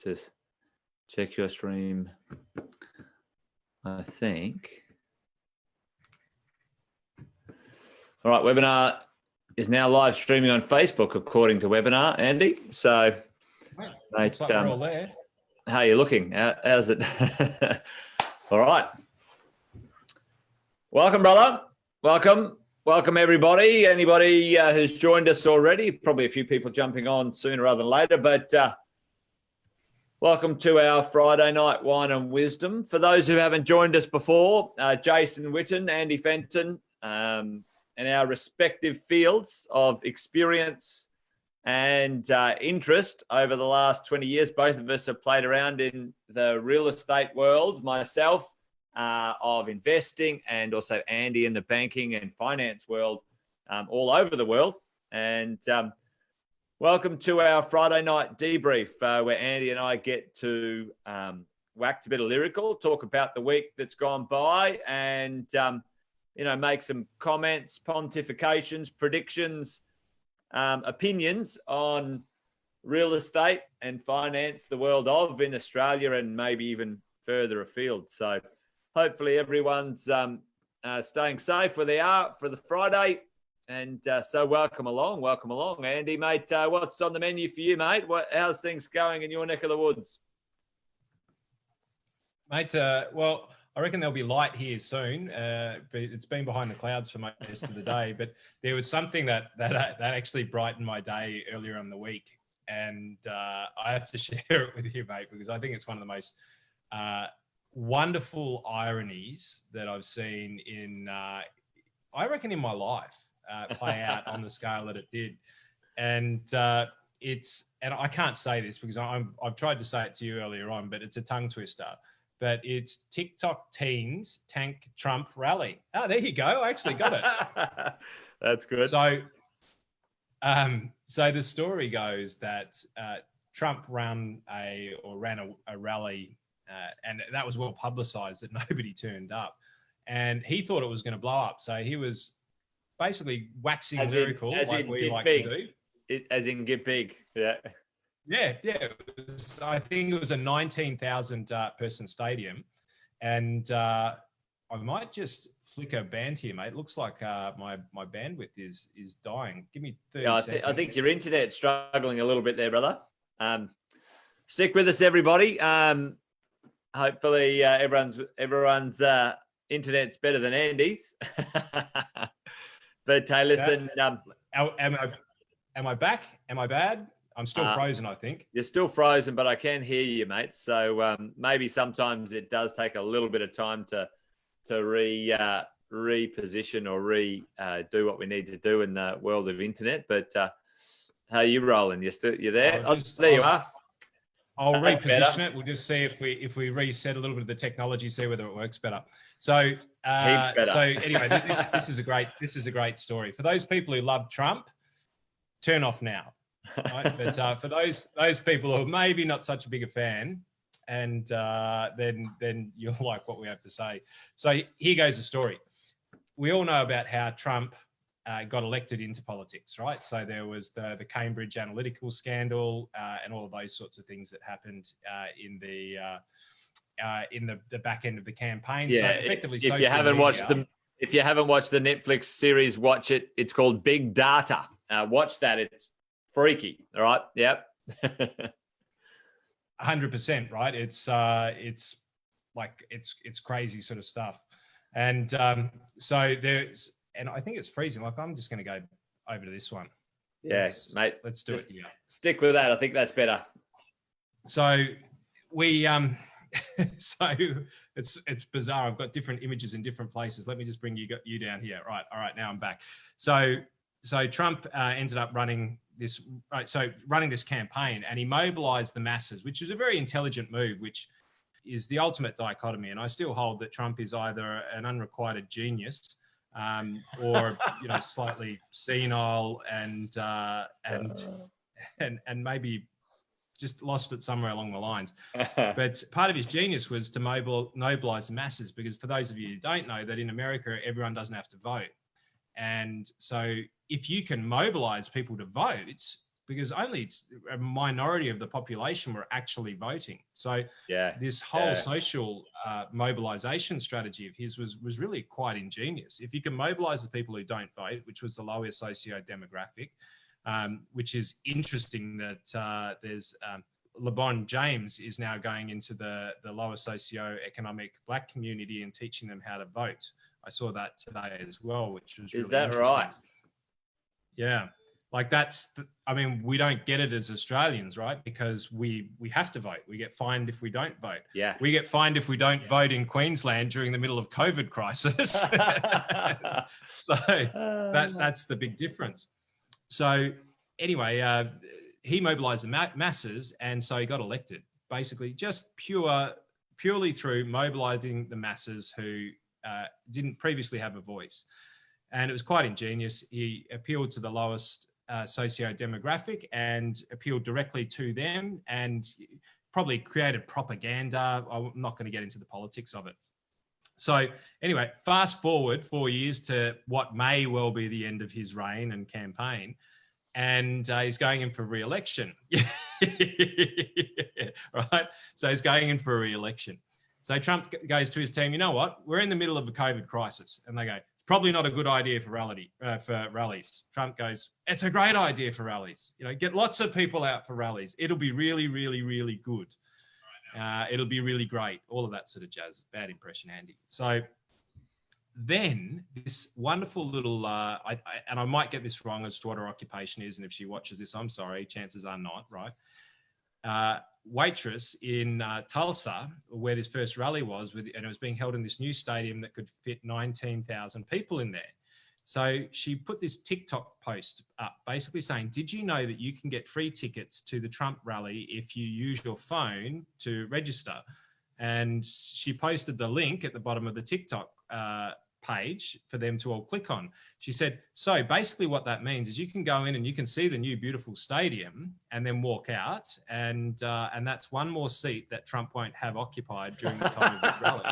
to check your stream. I think. All right, webinar is now live streaming on Facebook, according to webinar, Andy. So, mate, like we're all there. How are you looking? How's it? All right. Welcome, brother. Welcome, everybody. Anybody who's joined us already, probably a few people jumping on sooner rather than later, but welcome to our Friday night wine and wisdom. For those who haven't joined us before, Jason Witten, Andy Fenton, and our respective fields of experience and interest over the last 20 years. Both of us have played around in the real estate world, myself of investing, and also Andy in the banking and finance world all over the world. And welcome to our Friday night debrief where Andy and I get to wax a bit of lyrical, talk about the week that's gone by, and make some comments, pontifications, predictions, opinions on real estate and finance, the world of in Australia and maybe even further afield. So hopefully everyone's staying safe where they are for the Friday. And so welcome along, Andy, mate. What's on the menu for you, mate? How's things going in your neck of the woods? Mate, well, I reckon there'll be light here soon, but it's been behind the clouds for most of the day. But there was something that actually brightened my day earlier in the week, and I have to share it with you, mate, because I think it's one of the most wonderful ironies that I've seen in, I reckon, in my life play out on the scale that it did. And and I can't say this because I've tried to say it to you earlier on, but it's a tongue twister. But it's TikTok teens tank Trump rally. Oh, there you go. I actually got it. That's good. So the story goes that Trump ran a rally, and that was well publicized that nobody turned up, and he thought it was going to blow up. So he was basically waxing lyrical, like we like to do. As in get big, yeah. Yeah. I think it was a 19,000 person stadium, and I might just flick a band here, mate. It looks like my bandwidth is dying. Give me 30 seconds. I think your internet's struggling a little bit there, brother. Stick with us, everybody. Hopefully, everyone's internet's better than Andy's. But hey, listen. Am I back? Am I bad? I'm still frozen, I think. You're still frozen, but I can hear you, mate. So maybe sometimes it does take a little bit of time to reposition or do what we need to do in the world of internet. But how are you rolling? You there? There you are. I'll reposition it. We'll just see if we reset a little bit of the technology, see whether it works better. So anyway, this is a great story for those people who love Trump. Turn off now. Right? But for those people who are maybe not such a big a fan, and then you'll like what we have to say. So here goes the story. We all know about how Trump got elected into politics, right? So there was the Cambridge Analytical scandal and all of those sorts of things that happened in the back end of the campaign. Yeah, so effectively, if you haven't watched the Netflix series, watch it. It's called Big Data. Watch that. It's freaky. All right. Yep. 100%. Right. It's crazy sort of stuff. And so there's, and I think it's freezing. Like, I'm just going to go over to this one. Yes, mate. Let's do it. Stick with that. I think that's better. So we, so it's bizarre. I've got different images in different places. Let me just bring you down here. Right. All right. Now I'm back. So Trump ended up running this campaign, and he mobilized the masses, which is a very intelligent move, which is the ultimate dichotomy. And I still hold that Trump is either an unrequited genius or slightly senile and maybe just lost it somewhere along the lines. But part of his genius was to mobilize the masses, because for those of you who don't know, that in America everyone doesn't have to vote. And so if you can mobilize people to vote, because only a minority of the population were actually voting. So this whole social mobilization strategy of his was really quite ingenious. If you can mobilize the people who don't vote, which was the lower socio-demographic, which is interesting that there's LeBron James is now going into the lower socio-economic black community and teaching them how to vote. I saw that today as well, which was really interesting. Is that right? Yeah. Like I mean, we don't get it as Australians, right? Because we have to vote. We get fined if we don't vote. Yeah. We get fined if we don't vote in Queensland during the middle of COVID crisis. So that's the big difference. So anyway, he mobilized the masses, and so he got elected, basically just purely through mobilizing the masses who didn't previously have a voice. And it was quite ingenious. He appealed to the lowest socio-demographic and appealed directly to them, and probably created propaganda. I'm not going to get into the politics of it. So anyway, fast forward 4 years to what may well be the end of his reign and campaign, and he's going in for re-election. Right? So he's going in for a re-election. So Trump goes to his team, you know what? We're in the middle of a COVID crisis. And they go, it's probably not a good idea for rallies. Trump goes, it's a great idea for rallies. You know, get lots of people out for rallies. It'll be really, really, really good. It'll be really great. All of that sort of jazz. Bad impression, Andy. So then this wonderful little, and I might get this wrong as to what her occupation is, and if she watches this, I'm sorry, chances are not, right? Waitress in Tulsa, where this first rally was, and it was being held in this new stadium that could fit 19,000 people in there. So she put this TikTok post up basically saying, did you know that you can get free tickets to the Trump rally if you use your phone to register? And she posted the link at the bottom of the TikTok page for them to all click on. She said, so basically what that means is you can go in and you can see the new beautiful stadium and then walk out, and that's one more seat that Trump won't have occupied during the time of his rally.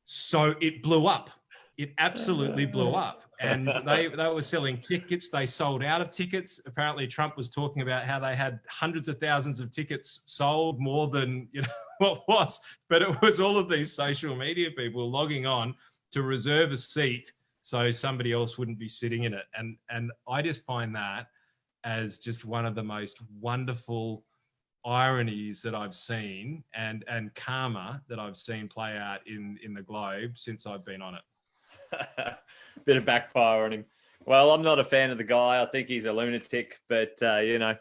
So it blew up. It absolutely blew up. And they were selling tickets. They sold out of tickets. Apparently Trump was talking about how they had hundreds of thousands of tickets sold, more than, you know, what was. But it was all of these social media people logging on to reserve a seat so somebody else wouldn't be sitting in it. And I just find that as just one of the most wonderful ironies that I've seen, and karma that I've seen play out in the globe since I've been on it. Bit of backfire on him. Well, I'm not a fan of the guy. I think he's a lunatic, but you know,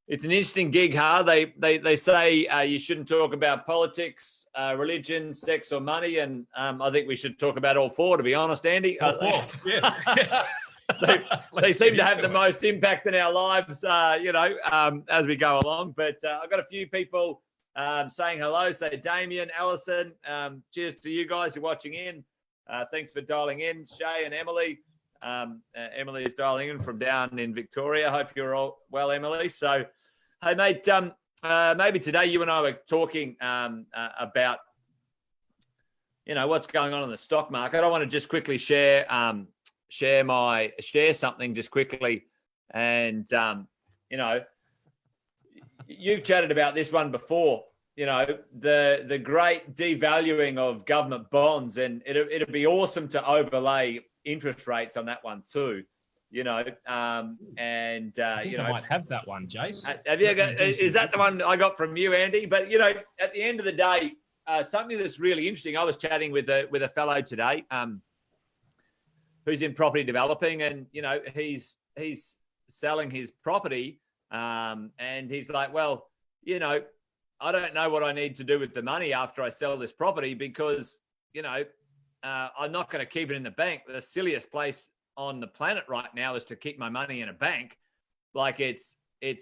it's an interesting gig, huh? They say you shouldn't talk about politics, religion, sex, or money, and I think we should talk about all four. To be honest, Andy, yeah. they seem to have the most impact in our lives, you know, as we go along. But I've got a few people saying hello. So Damien, Allison, cheers to you guys who are watching in. Thanks for dialing in. Shay and Emily. Emily is dialing in from down in Victoria. Hope you're all well, Emily. So, hey, mate, maybe today you and I were talking about, you know, what's going on in the stock market. I want to just quickly share something just quickly. And, you know, you've chatted about this one before, you know, the great devaluing of government bonds, and it'd be awesome to overlay interest rates on that one too, you know, you know, I might have that one, Jace. Have you got, is that the one I got from you, Andy? But you know, at the end of the day, something that's really interesting. I was chatting with a fellow today, who's in property developing, and you know, he's selling his property, and he's like, well, you know, I don't know what I need to do with the money after I sell this property, because you know, I'm not going to keep it in the bank. The silliest place on the planet right now is to keep my money in a bank. Like it's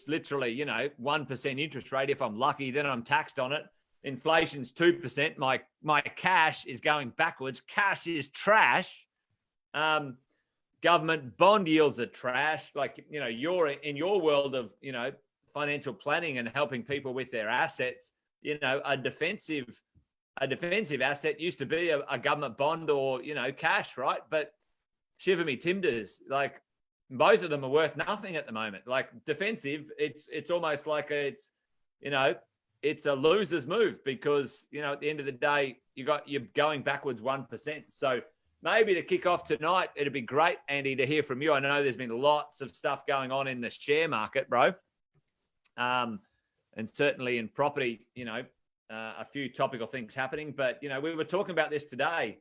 literally, you know, 1% interest rate. If I'm lucky, then I'm taxed on it. Inflation's 2%. My cash is going backwards. Cash is trash. Government bond yields are trash. Like, you know, you're in your world of, you know, financial planning and helping people with their assets. You know, a defensive asset used to be a government bond or, you know, cash, right? But shiver me timbers. Like both of them are worth nothing at the moment. Like defensive, it's almost like it's a loser's move because at the end of the day you're going backwards 1%. So maybe to kick off tonight, it'd be great, Andy, to hear from you. I know there's been lots of stuff going on in the share market, bro, and certainly in property. A few topical things happening, but we were talking about this today.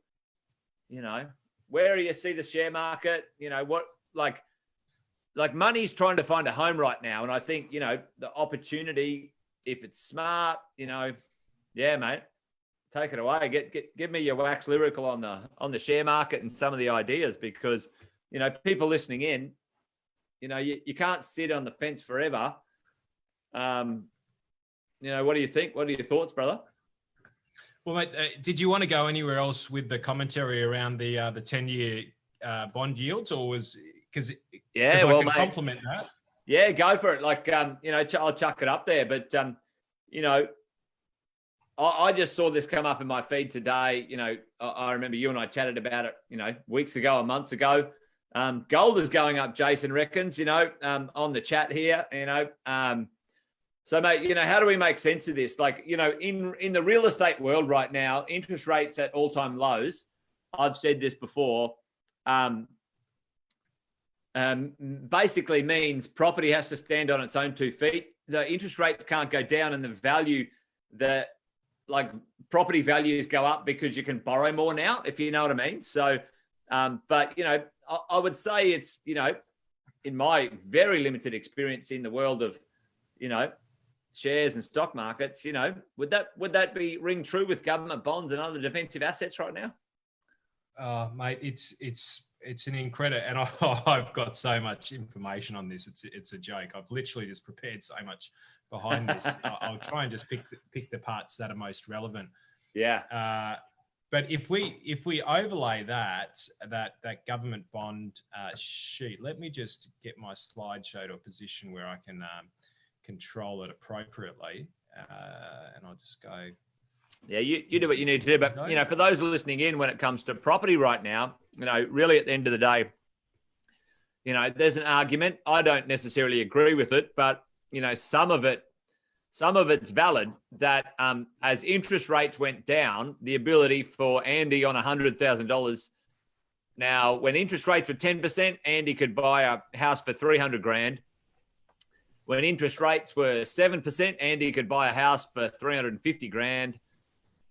Where do you see the share market? What like money's trying to find a home right now, and I think the opportunity, if it's smart, yeah, mate, take it away. Give me your wax lyrical on the share market and some of the ideas, because people listening in, you can't sit on the fence forever. What do you think? What are your thoughts, brother? Well, mate, did you want to go anywhere else with the commentary around the 10-year bond yields, or was because I can complement that? Yeah, go for it. Like I'll chuck it up there, but I just saw this come up in my feed today. I remember you and I chatted about it, weeks ago or months ago. Gold is going up, Jason reckons, on the chat here, so, mate, how do we make sense of this? Like, in the real estate world right now, interest rates at all-time lows. I've said this before. Basically means property has to stand on its own 2 feet. The interest rates can't go down, and the value property values go up because you can borrow more now, if you know what I mean. So, but I would say it's in my very limited experience in the world of shares and stock markets, would that be ring true with government bonds and other defensive assets right now? Mate, it's an incredible, and I've got so much information on this. It's a joke. I've literally just prepared so much behind this. I'll try and just pick the parts that are most relevant. Yeah. But if we overlay that government bond sheet, let me just get my slideshow to a position where I can control it appropriately, and I'll just go. Yeah, you do what you need to do. But for those listening in, when it comes to property right now, really at the end of the day, there's an argument. I don't necessarily agree with it, but some of it's valid. That as interest rates went down, the ability for Andy on $100,000. Now, when interest rates were 10%, Andy could buy a house for $300,000. When interest rates were 7%, Andy could buy a house for $350,000.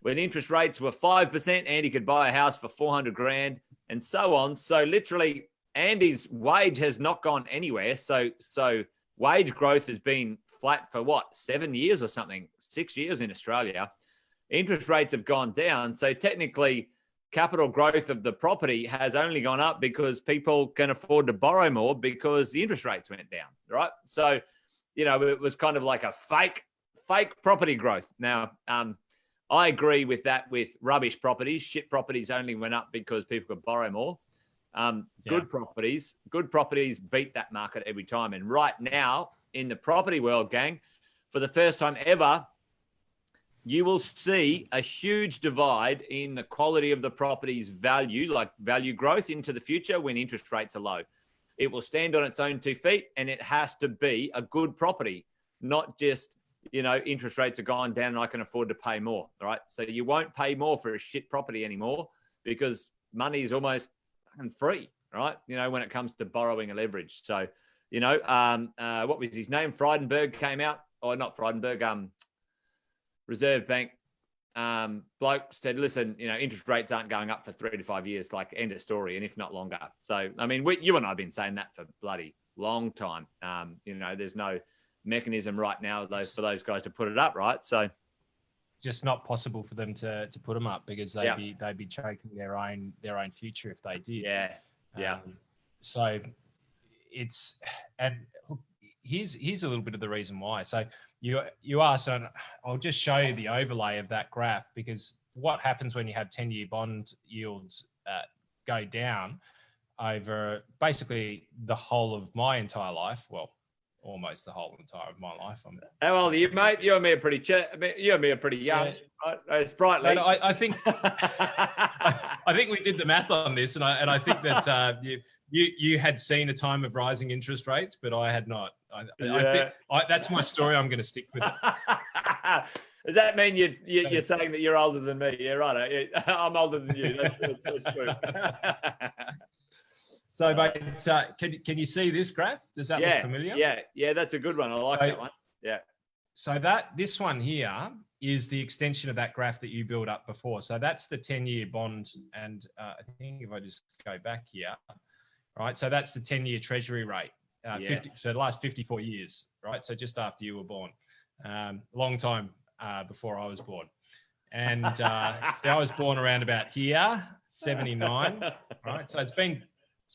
When interest rates were 5%, Andy could buy a house for $400,000, and so on. So literally, Andy's wage has not gone anywhere. So wage growth has been flat for 7 years or something, 6 years in Australia. Interest rates have gone down. So technically, capital growth of the property has only gone up because people can afford to borrow more because the interest rates went down, right? So it was kind of like a fake property growth. Now, I agree with that with rubbish properties. Shit properties only went up because people could borrow more. Good properties beat that market every time. And right now in the property world, gang, for the first time ever, you will see a huge divide in the quality of the property's value, like value growth into the future when interest rates are low. It will stand on its own 2 feet, and it has to be a good property, not just, interest rates have gone down and I can afford to pay more, right? So you won't pay more for a shit property anymore because money is almost free, right? When it comes to borrowing and leverage. So, what was his name? Frydenberg came out, or not Frydenberg, Reserve Bank bloke said, listen, interest rates aren't going up for 3 to 5 years, like end of story, and if not longer. So, I mean, you and I have been saying that for bloody long time. There's no mechanism right now for those guys to put it up, right? So, just not possible for them to put them up because they'd be choking their own future if they did. Yeah. So it's, and look, here's a little bit of the reason why. So you asked, and I'll just show you the overlay of that graph, because what happens when you have 10-year bond yields go down over basically the whole of my entire life? Well, almost the whole entire of my life. How old are you, mate? You and me are pretty young. Yeah. Right? It's brightly. I think I think we did the math on this, and I think that you had seen a time of rising interest rates, but I had not. I think that's my story. I'm going to stick with it. Does that mean you're saying that you're older than me? Yeah, right. I'm older than you. That's true. So, mate, can you see this graph? Does that look familiar? Yeah, that's a good one. I like that one. Yeah. So this one here is the extension of that graph that you built up before. So that's the 10-year bond, and I think if I just go back here, right? So that's the 10-year Treasury rate. 50, so the last 54 years, right? So just after you were born, long time before I was born. And so I was born around about here, 79, right? So it's been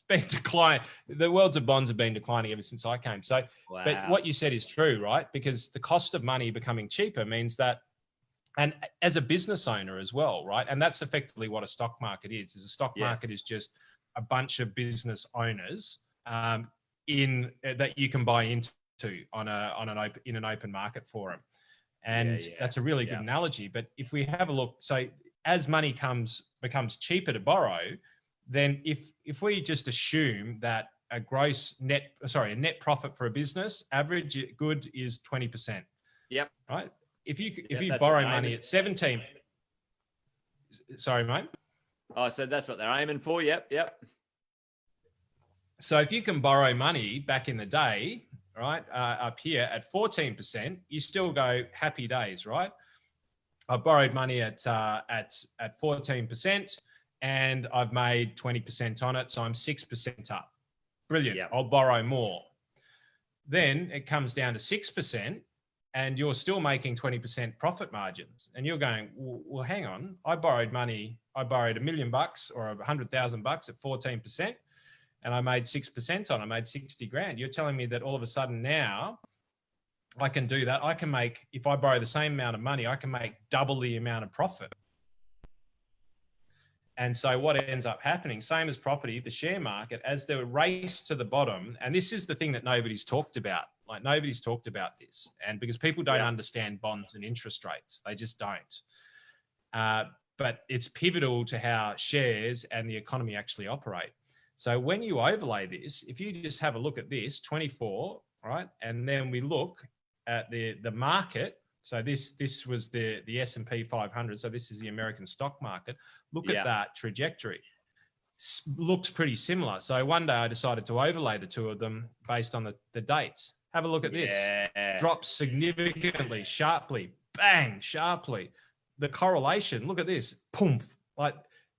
declining. The worlds of bonds have been declining ever since I came. So, but what you said is true, right? Because the cost of money becoming cheaper means that, and as a business owner as well, right? And that's effectively what a stock market is. A stock market is just a bunch of business owners in that you can buy into in an open market forum. And that's a really good analogy. But if we have a look, so as money becomes cheaper to borrow, then if we just assume that a net profit for a business average good is 20%. Yep. Right. If you borrow money at 17, sorry, mate. Oh, so that's what they're aiming for. Yep. So if you can borrow money back in the day, right, up here at 14%, you still go happy days, right? I borrowed money at 14%, and I've made 20% on it, so I'm 6% up. Brilliant. Yep. I'll borrow more. Then it comes down to 6%, and you're still making 20% profit margins, and you're going, well, hang on, I borrowed $1 million or $100,000 at 14%. And I made 6% on. I made 60 grand. You're telling me that all of a sudden now I can do that. I can make, if I borrow the same amount of money, I can make double the amount of profit. And so what ends up happening, same as property, the share market, as the race to the bottom, and this is the thing that nobody's talked about. Like nobody's talked about this, and because people don't understand bonds and interest rates, they just don't. But it's pivotal to how shares and the economy actually operate. So when you overlay this, if you just have a look at this, 24, right? And then we look at the market. So this was the S&P 500. So this is the American stock market. Look at that trajectory. Looks pretty similar. So one day I decided to overlay the two of them based on the dates. Have a look at this. Drops significantly, sharply, bang, sharply. The correlation, look at this, poof. Like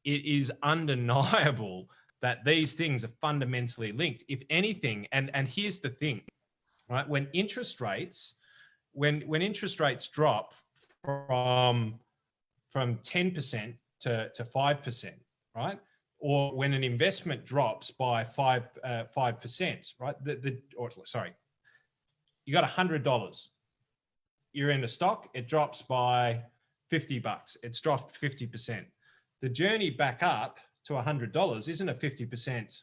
it is undeniable that these things are fundamentally linked. If anything, and here's the thing, right? When interest rates drop from 10% to 5%, right? Or when an investment drops by 5%, right? You got $100. You're in a stock, it drops by $50. It's dropped 50%. The journey back up to $100 isn't a 50%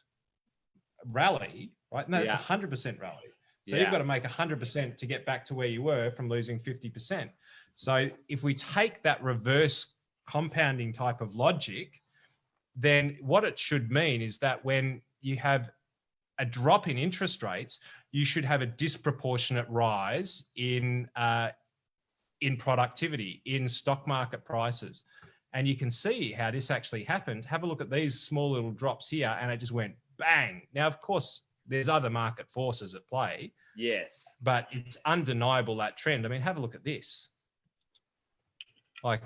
rally, right? No, it's a 100% rally. So you've got to make 100% to get back to where you were from losing 50%. So if we take that reverse compounding type of logic, then what it should mean is that when you have a drop in interest rates, you should have a disproportionate rise in productivity, in stock market prices. And you can see how this actually happened. Have a look at these small little drops here, and it just went bang. Now, of course, there's other market forces at play. Yes. But it's undeniable, that trend. I mean, have a look at this. Like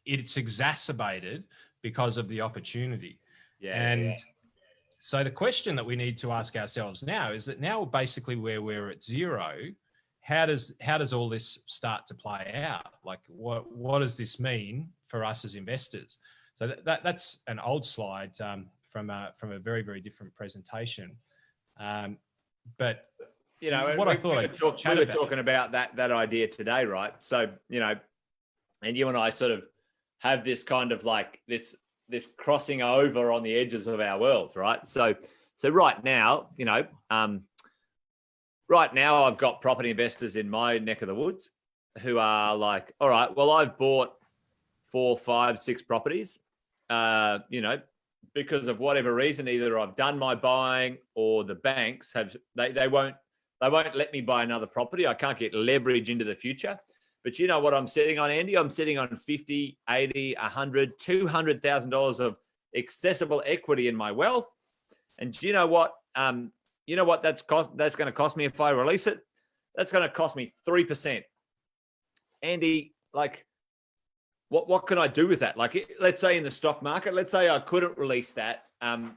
it's exacerbated because of the opportunity. So the question that we need to ask ourselves now is that now basically where we're at zero, how does all this start to play out? Like what does this mean for us as investors? So that's an old slide from a very, very different presentation. But you know, we were talking about that idea today, right? So, you know, and you and I sort of have this kind of like this crossing over on the edges of our world, right? So right now, you know, right now I've got property investors in my neck of the woods who are like, all right, well, I've bought 4, 5, 6 properties, because of whatever reason, either I've done my buying or the banks they won't let me buy another property. I can't get leverage into the future. But you know what I'm sitting on, Andy? I'm sitting on 50, 80, 100, $200,000 of accessible equity in my wealth. And do you know what? That's going to cost me if I release it? That's going to cost me 3%. Andy, like, what can I do with that? Like, let's say in the stock market, let's say I couldn't release that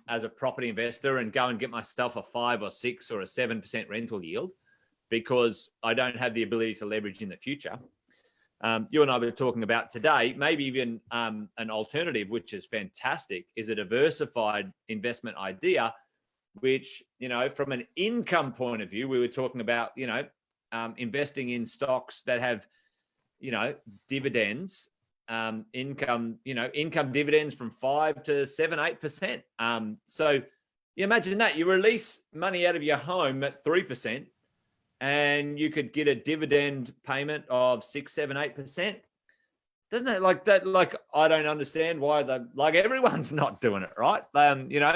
as a property investor and go and get myself a 5 or 6 or a 7% rental yield because I don't have the ability to leverage in the future. You and I were talking about today, maybe even an alternative, which is fantastic, is a diversified investment idea, which, from an income point of view, we were talking about, investing in stocks that have, dividends, income dividends from 5 to 7, 8%. So you imagine that you release money out of your home at 3%, and you could get a dividend payment of 6, 7, 8%. Doesn't it like that? Like, I don't understand why everyone's not doing it, right?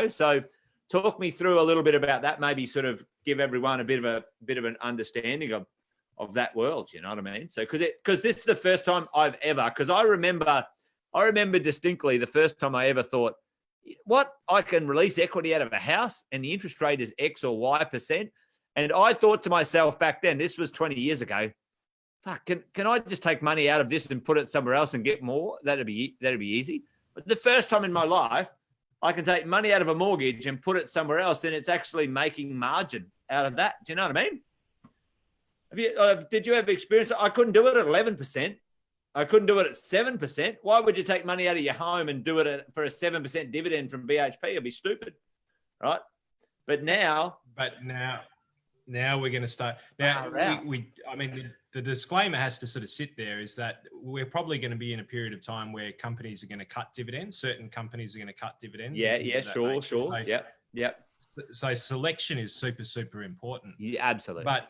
So talk me through a little bit about that. Maybe sort of give everyone a bit of an understanding of that world. You know what I mean? So because this is the first time because I remember distinctly the first time I ever thought, what, I can release equity out of a house and the interest rate is X or Y%. And I thought to myself back then, this was 20 years ago, fuck, can I just take money out of this and put it somewhere else and get more? That'd be easy. But the first time in my life, I can take money out of a mortgage and put it somewhere else, and it's actually making margin out of that. Do you know what I mean? Did you ever experience it? I couldn't do it at 11%. I couldn't do it at 7%. Why would you take money out of your home and do it for a 7% dividend from BHP? It'd be stupid, right? But now we're going to start. Now, the disclaimer has to sort of sit there is that we're probably going to be in a period of time where companies are going to cut dividends. Certain companies are going to cut dividends. Yeah, sure. So, Yep. So selection is super, super important. Yeah, absolutely. But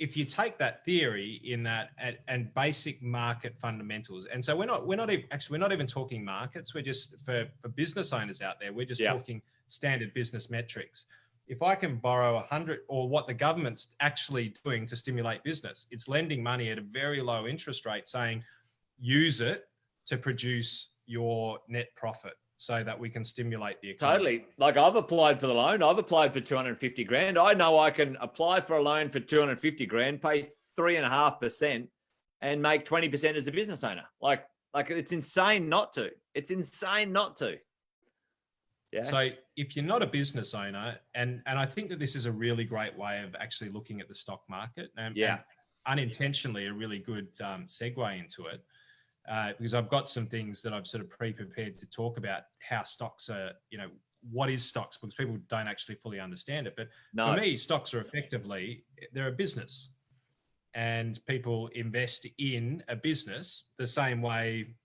if you take that theory in that and basic market fundamentals, and so we're not even talking markets. We're just for business owners out there. We're just talking standard business metrics. If I can borrow 100, or what the government's actually doing to stimulate business, it's lending money at a very low interest rate, saying use it to produce your net profit so that we can stimulate the economy. Totally. Like, I've applied for the loan. I've applied for 250 grand. I know I can apply for a loan for 250 grand, pay 3.5% and make 20% as a business owner. Like it's insane not to. It's insane not to. Yeah. So if you're not a business owner, and I think that this is a really great way of actually looking at the stock market, and unintentionally a really good segue into it, because I've got some things that I've sort of pre-prepared to talk about how stocks are, what is stocks, because people don't actually fully understand it. But for me, stocks are effectively, they're a business, and people invest in a business the same way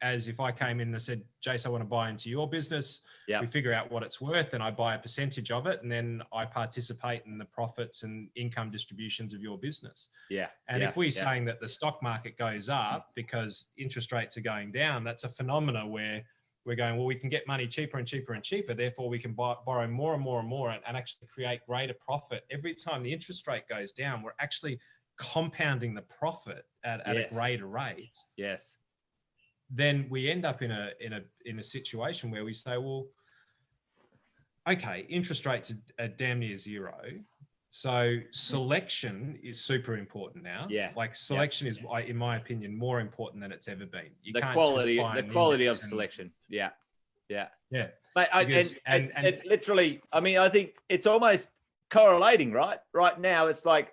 as if I came in and said, Jace, I want to buy into your business. Yeah. We figure out what it's worth and I buy a percentage of it, and then I participate in the profits and income distributions of your business. Yeah. And if we're saying that the stock market goes up because interest rates are going down, that's a phenomena where we're going, well, we can get money cheaper and cheaper and cheaper. Therefore, we can borrow more and more and more and actually create greater profit. Every time the interest rate goes down, we're actually compounding the profit at a greater rate. Yes. Then we end up in a situation where we say, well, okay, interest rates are damn near zero. So selection is super important now. Yeah. Like selection is, in my opinion, more important than it's ever been. You can't quality of selection. Yeah. Yeah. Yeah. But and literally, I mean, I think it's almost correlating, right? Right now, it's like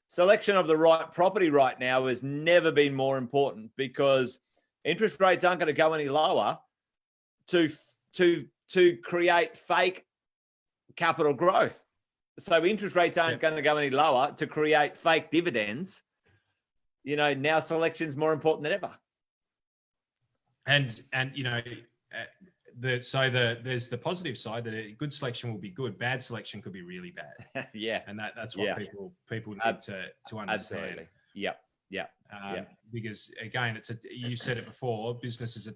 selection of the right property right now has never been more important, because interest rates aren't going to go any lower to create fake capital growth. So interest rates aren't going to go any lower to create fake dividends. Now selection's more important than ever. And there's the positive side that a good selection will be good, bad selection could be really bad. Yeah, and that's what people need to understand. Absolutely. Yep. Because again, you said it before, businesses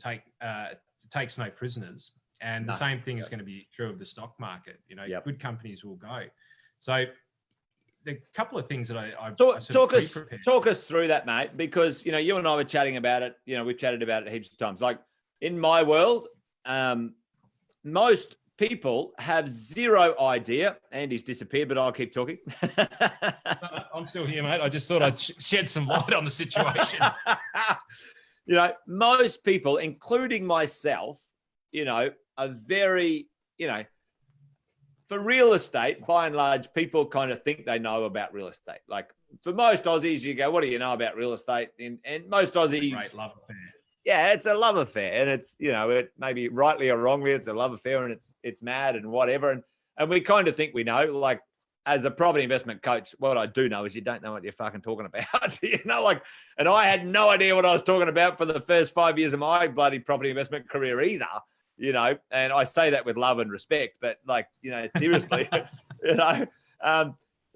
takes no prisoners, and the same thing is going to be true of the stock market. Good companies will go. So the couple of things that I talk us through that, mate, because you and I were chatting about it. We've chatted about it heaps of times. Like in my world, most people have zero idea. Andy's disappeared, but I'll keep talking. I'm still here, mate. I just thought I'd shed some light on the situation. Most people, including myself, are very, for real estate, by and large, people kind of think they know about real estate. Like for most Aussies, you go, what do you know about real estate? And most Aussies, great love affair. Yeah, it's a love affair, and it's it maybe rightly or wrongly, it's a love affair, and it's mad and whatever, and we kind of think we know. Like as a property investment coach, what I do know is you don't know what you're fucking talking about. And I had no idea what I was talking about for the first 5 years of my bloody property investment career either. And I say that with love and respect, but seriously,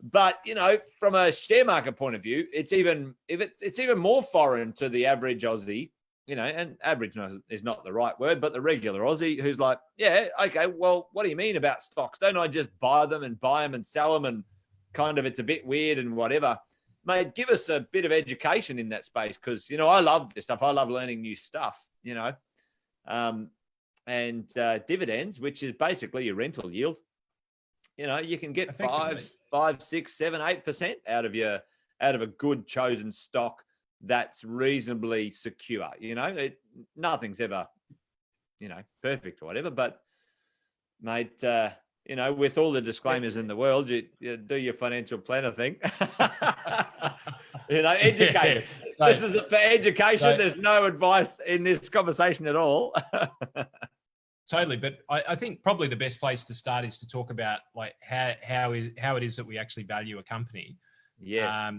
but from a share market point of view, it's even more foreign to the average Aussie. And average is not the right word, but the regular Aussie who's like, yeah, okay, well, what do you mean about stocks? Don't I just buy them and sell them and kind of it's a bit weird and whatever? Mate, give us a bit of education in that space because, I love this stuff. I love learning new stuff, and dividends, which is basically your rental yield. You can get 5, 6, 7, 8% out of a good chosen stock that's reasonably secure. Nothing's ever, perfect or whatever, but mate, with all the disclaimers in the world, you do your financial planner thing. Educate us. This is for education. There's no advice in this conversation at all. Totally, but I think probably the best place to start is to talk about like how it is that we actually value a company. Yes.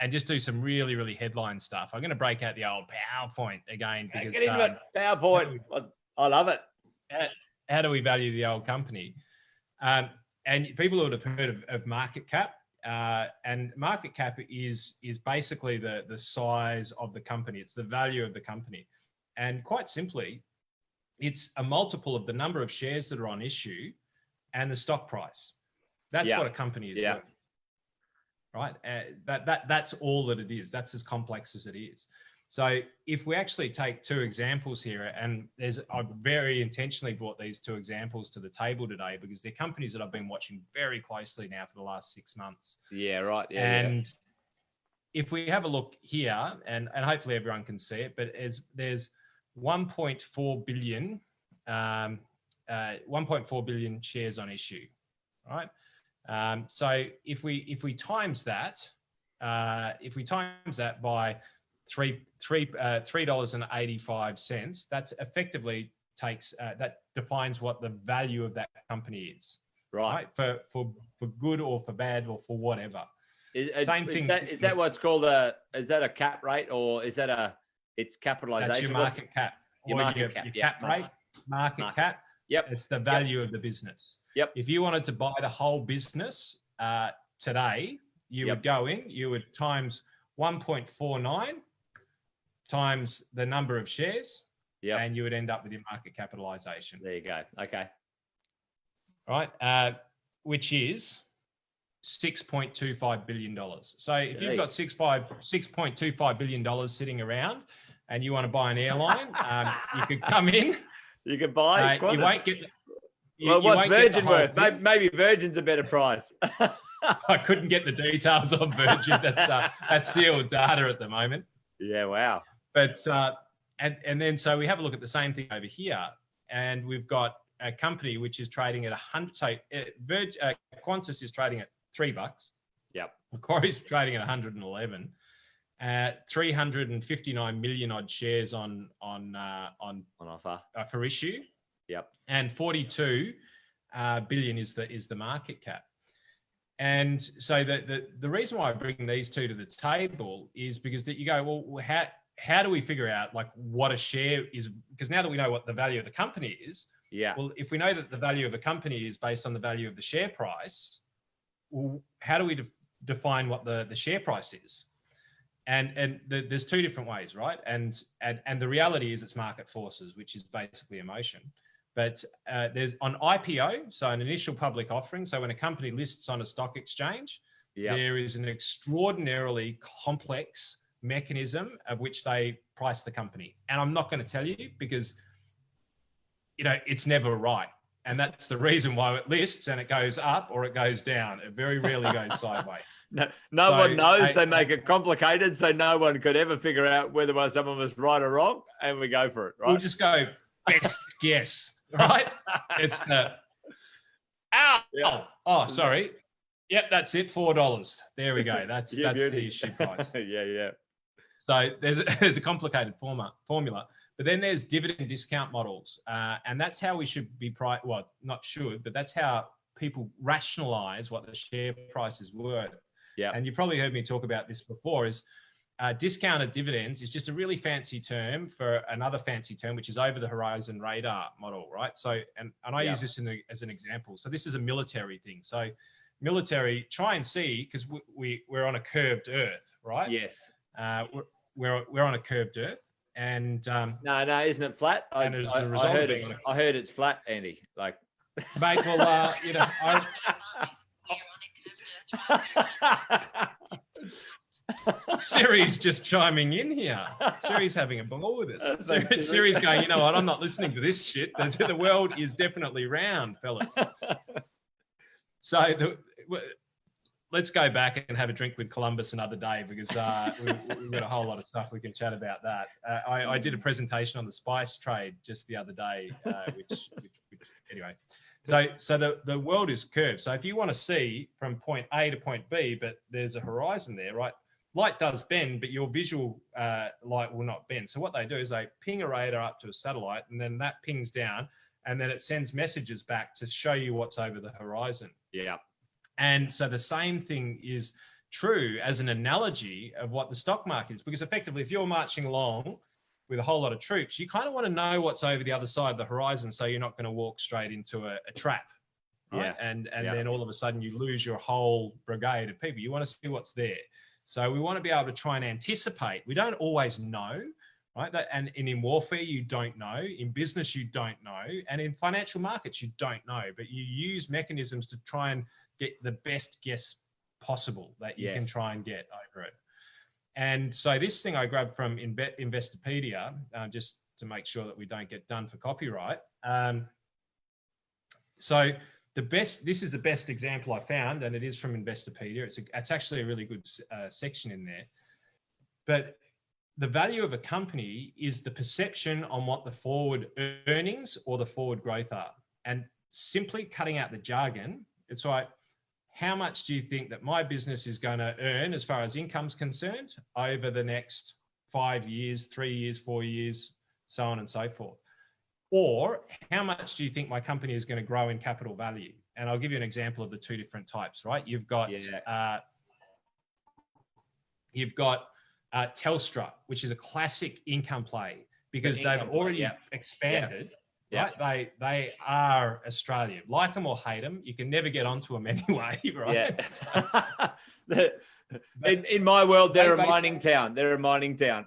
And just do some really, really headline stuff. I'm going to break out the old PowerPoint again because get into it. PowerPoint. I love it. How do we value the old company? And people would have heard of market cap. And market cap is basically the size of the company. It's the value of the company. And quite simply, it's a multiple of the number of shares that are on issue and the stock price. That's what a company is worth. Right? That's all that it is. That's as complex as it is. So if we actually take two examples here, and I've very intentionally brought these two examples to the table today because they're companies that I've been watching very closely now for the last 6 months. Yeah, right. Yeah, and if we have a look here, and hopefully everyone can see it, but there's 1.4 billion, 1.4 billion shares on issue, right? So if we times that, by $3.85, that's effectively that defines what the value of that company is, right? For good or for bad or for whatever. Same thing. Is that what's called is that a cap rate or is that it's capitalization? That's your market cap. Your market cap. Your cap rate, market cap. Yep. It's the value of the business. Yep. If you wanted to buy the whole business today, you would go in, you would times 1.49 times the number of shares, and you would end up with your market capitalization. There you go. Okay. All right. Which is $6.25 billion. So if you've got $6.25 billion sitting around and you want to buy an airline, you could come in. You could buy. You won't get. What's Virgin worth? Maybe Virgin's a better price. I couldn't get the details of Virgin. That's sealed data at the moment. Yeah, wow. But and then so we have a look at the same thing over here, and we've got a company which is trading at 100. So Qantas is trading at $3. Yep. Macquarie's trading at 111. 359 million odd shares on offer for issue. Yep. And 42 billion is the market cap. And so the reason why I bring these two to the table is because that you go, well, how do we figure out like what a share is? Because now that we know what the value of the company is, well, if we know that the value of a company is based on the value of the share price, well, how do we define what the share price is? And there's two different ways, right? And the reality is it's market forces, which is basically emotion. But there's on IPO, so an initial public offering. So when a company lists on a stock exchange, there is an extraordinarily complex mechanism of which they price the company. And I'm not going to tell you because, it's never right. And that's the reason why it lists and it goes up or it goes down. It very rarely goes sideways. No one knows. They make it complicated, so no one could ever figure out whether someone was right or wrong, and we go for it, right? We'll just go best guess, right? It's the, oh, sorry. Yep, that's it, $4. There we go. That's the issue price. Yeah. So there's a complicated formula. But then there's dividend discount models. And that's how we should be, well, not should, but that's how people rationalize what the share price is worth. Yeah. And you probably heard me talk about this before, is discounted dividends is just a really fancy term for another fancy term, which is over the horizon radar model, right? So, and I use this as an example. So this is a military thing. So military, try and see, because we're on a curved earth, right? Yes. We're on a curved earth. And no, isn't it flat? I heard it's flat, Andy. Like, mate, well, Siri's just chiming in here. Siri's having a ball with us. Siri's going, you know what? I'm not listening to this shit. The world is definitely round, fellas. So let's go back and have a drink with Columbus another day, because we've got a whole lot of stuff we can chat about that. I did a presentation on the spice trade just the other day, which anyway. So the world is curved. So if you want to see from point A to point B, but there's a horizon there, right? Light does bend, but your visual light will not bend. So what they do is they ping a radar up to a satellite, and then that pings down, and then it sends messages back to show you what's over the horizon. Yeah. And so the same thing is true as an analogy of what the stock market is, because effectively, if you're marching along with a whole lot of troops, you kind of want to know what's over the other side of the horizon, so you're not going to walk straight into a trap. Right? Yeah. And then all of a sudden you lose your whole brigade of people. You want to see what's there. So we want to be able to try and anticipate. We don't always know, right? And in warfare, you don't know. In business, you don't know. And in financial markets, you don't know. But you use mechanisms to try and get the best guess possible that you can try and get over it. And so this thing I grabbed from Investopedia, just to make sure that we don't get done for copyright. So this is the best example I found, and it is from Investopedia. It's actually a really good section in there. But the value of a company is the perception on what the forward earnings or the forward growth are. And simply cutting out the jargon, it's like, how much do you think that my business is going to earn as far as income's concerned over the next 5 years, 3 years, 4 years, so on and so forth? Or how much do you think my company is going to grow in capital value? And I'll give you an example of the two different types, right? You've got Telstra, which is a classic income play, because they've already expanded. Right? They are Australian. Like them or hate them, you can never get onto them anyway, right? Yeah. In my world, they're a mining town. They're a mining town.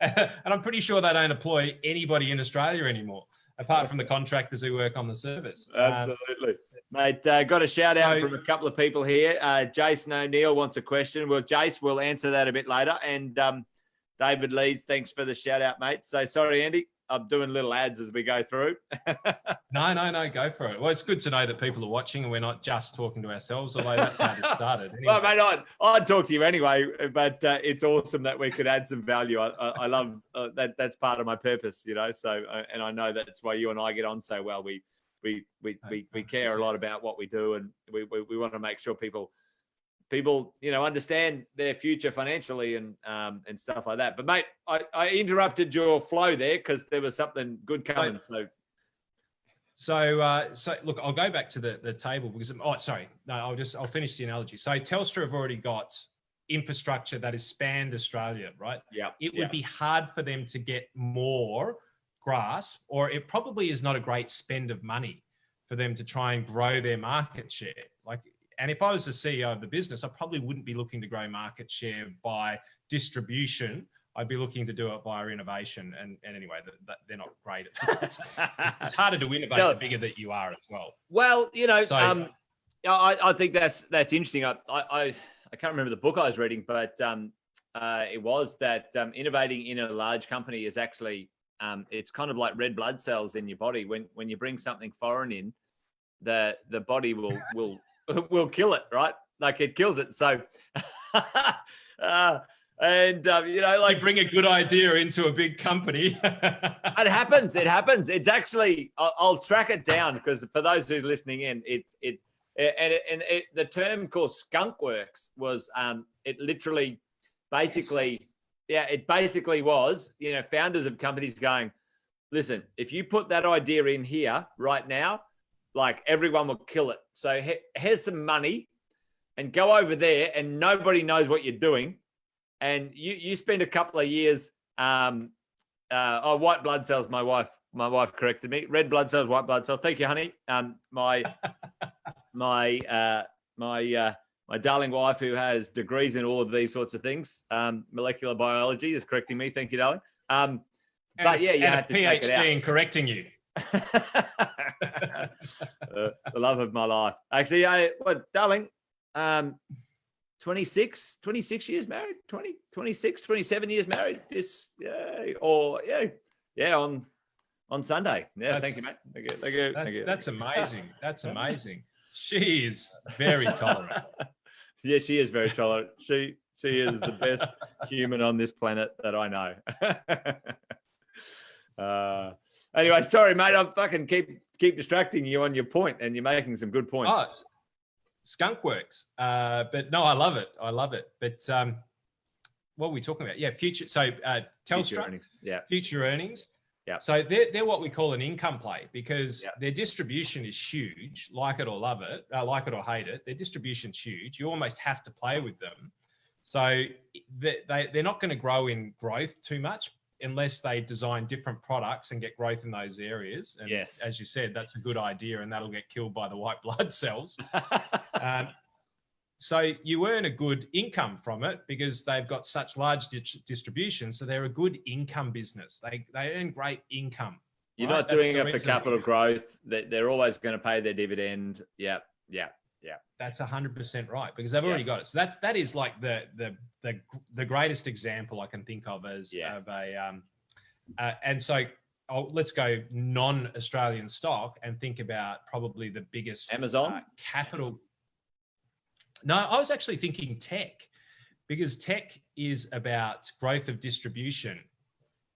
And I'm pretty sure they don't employ anybody in Australia anymore, apart from the contractors who work on the service. Absolutely. Mate, got a shout out from a couple of people here. Jason O'Neill wants a question. Well, Jace, we'll answer that a bit later. And David Lees, thanks for the shout out, mate. So sorry, Andy, I'm doing little ads as we go through. No, go for it. Well, it's good to know that people are watching and we're not just talking to ourselves, although that's how this started. Anyway. Well, mate, I'd talk to you anyway, but it's awesome that we could add some value. I love that. That's part of my purpose, you know. So, and I know that's why you and I get on so well. We care a lot about what we do, and we want to make sure people, you know, understand their future financially and stuff like that. But mate, I interrupted your flow there because there was something good coming. So look, I'll go back to the table because I'll finish the analogy. So Telstra have already got infrastructure that has spanned Australia, right? Yeah. It would be hard for them to get more grasp, or it probably is not a great spend of money for them to try and grow their market share. Like, and if I was the CEO of the business, I probably wouldn't be looking to grow market share by distribution. I'd be looking to do it via innovation. And anyway, they're not great at it. It's harder to innovate the bigger that you are as well. Well, I think that's interesting. I can't remember the book I was reading, but it was that innovating in a large company is actually, it's kind of like red blood cells in your body. When you bring something foreign in, the body will kill it, right? Like, it kills it. So, you bring a good idea into a big company. It happens. It's actually, I'll track it down, because for those who's listening in, the term called skunk works was, it literally, basically, it basically was, founders of companies going, listen, if you put that idea in here right now, like, everyone will kill it. So here's some money, and go over there, and nobody knows what you're doing. And you spend a couple of years, white blood cells. My wife corrected me. Red blood cells, white blood cells. Thank you, honey. My darling wife, who has degrees in all of these sorts of things, molecular biology, is correcting me. Thank you, darling. But yeah, you have to take it out. PhD in correcting you. The love of my life. Actually, darling, 26 years married, 26, 27 years married. On Sunday. Yeah, thank you, mate. Thank you. That's amazing. That's amazing. She is very tolerant. Yeah, she is very tolerant. She is the best human on this planet that I know. Anyway, sorry, mate. I'm fucking keep distracting you on your point, and you're making some good points. Oh, skunk works. But no, I love it. But what are we talking about? Yeah, future. So Telstra, future earnings. Yeah. So they're what we call an income play, because their distribution is huge. Like it or love it, like it or hate it, their distribution's huge. You almost have to play with them. So they're not going to grow in growth too much unless they design different products and get growth in those areas. And as you said, that's a good idea, and that'll get killed by the white blood cells. So you earn a good income from it because they've got such large distribution. So they're a good income business. They earn great income. You're not doing it for capital growth. They're always going to pay their dividend. Yeah. That's 100% right, because they've already got it. So that is like the greatest example I can think of as of a and so let's go non-Australian stock and think about probably the biggest Amazon capital. No, I was actually thinking tech, because tech is about growth of distribution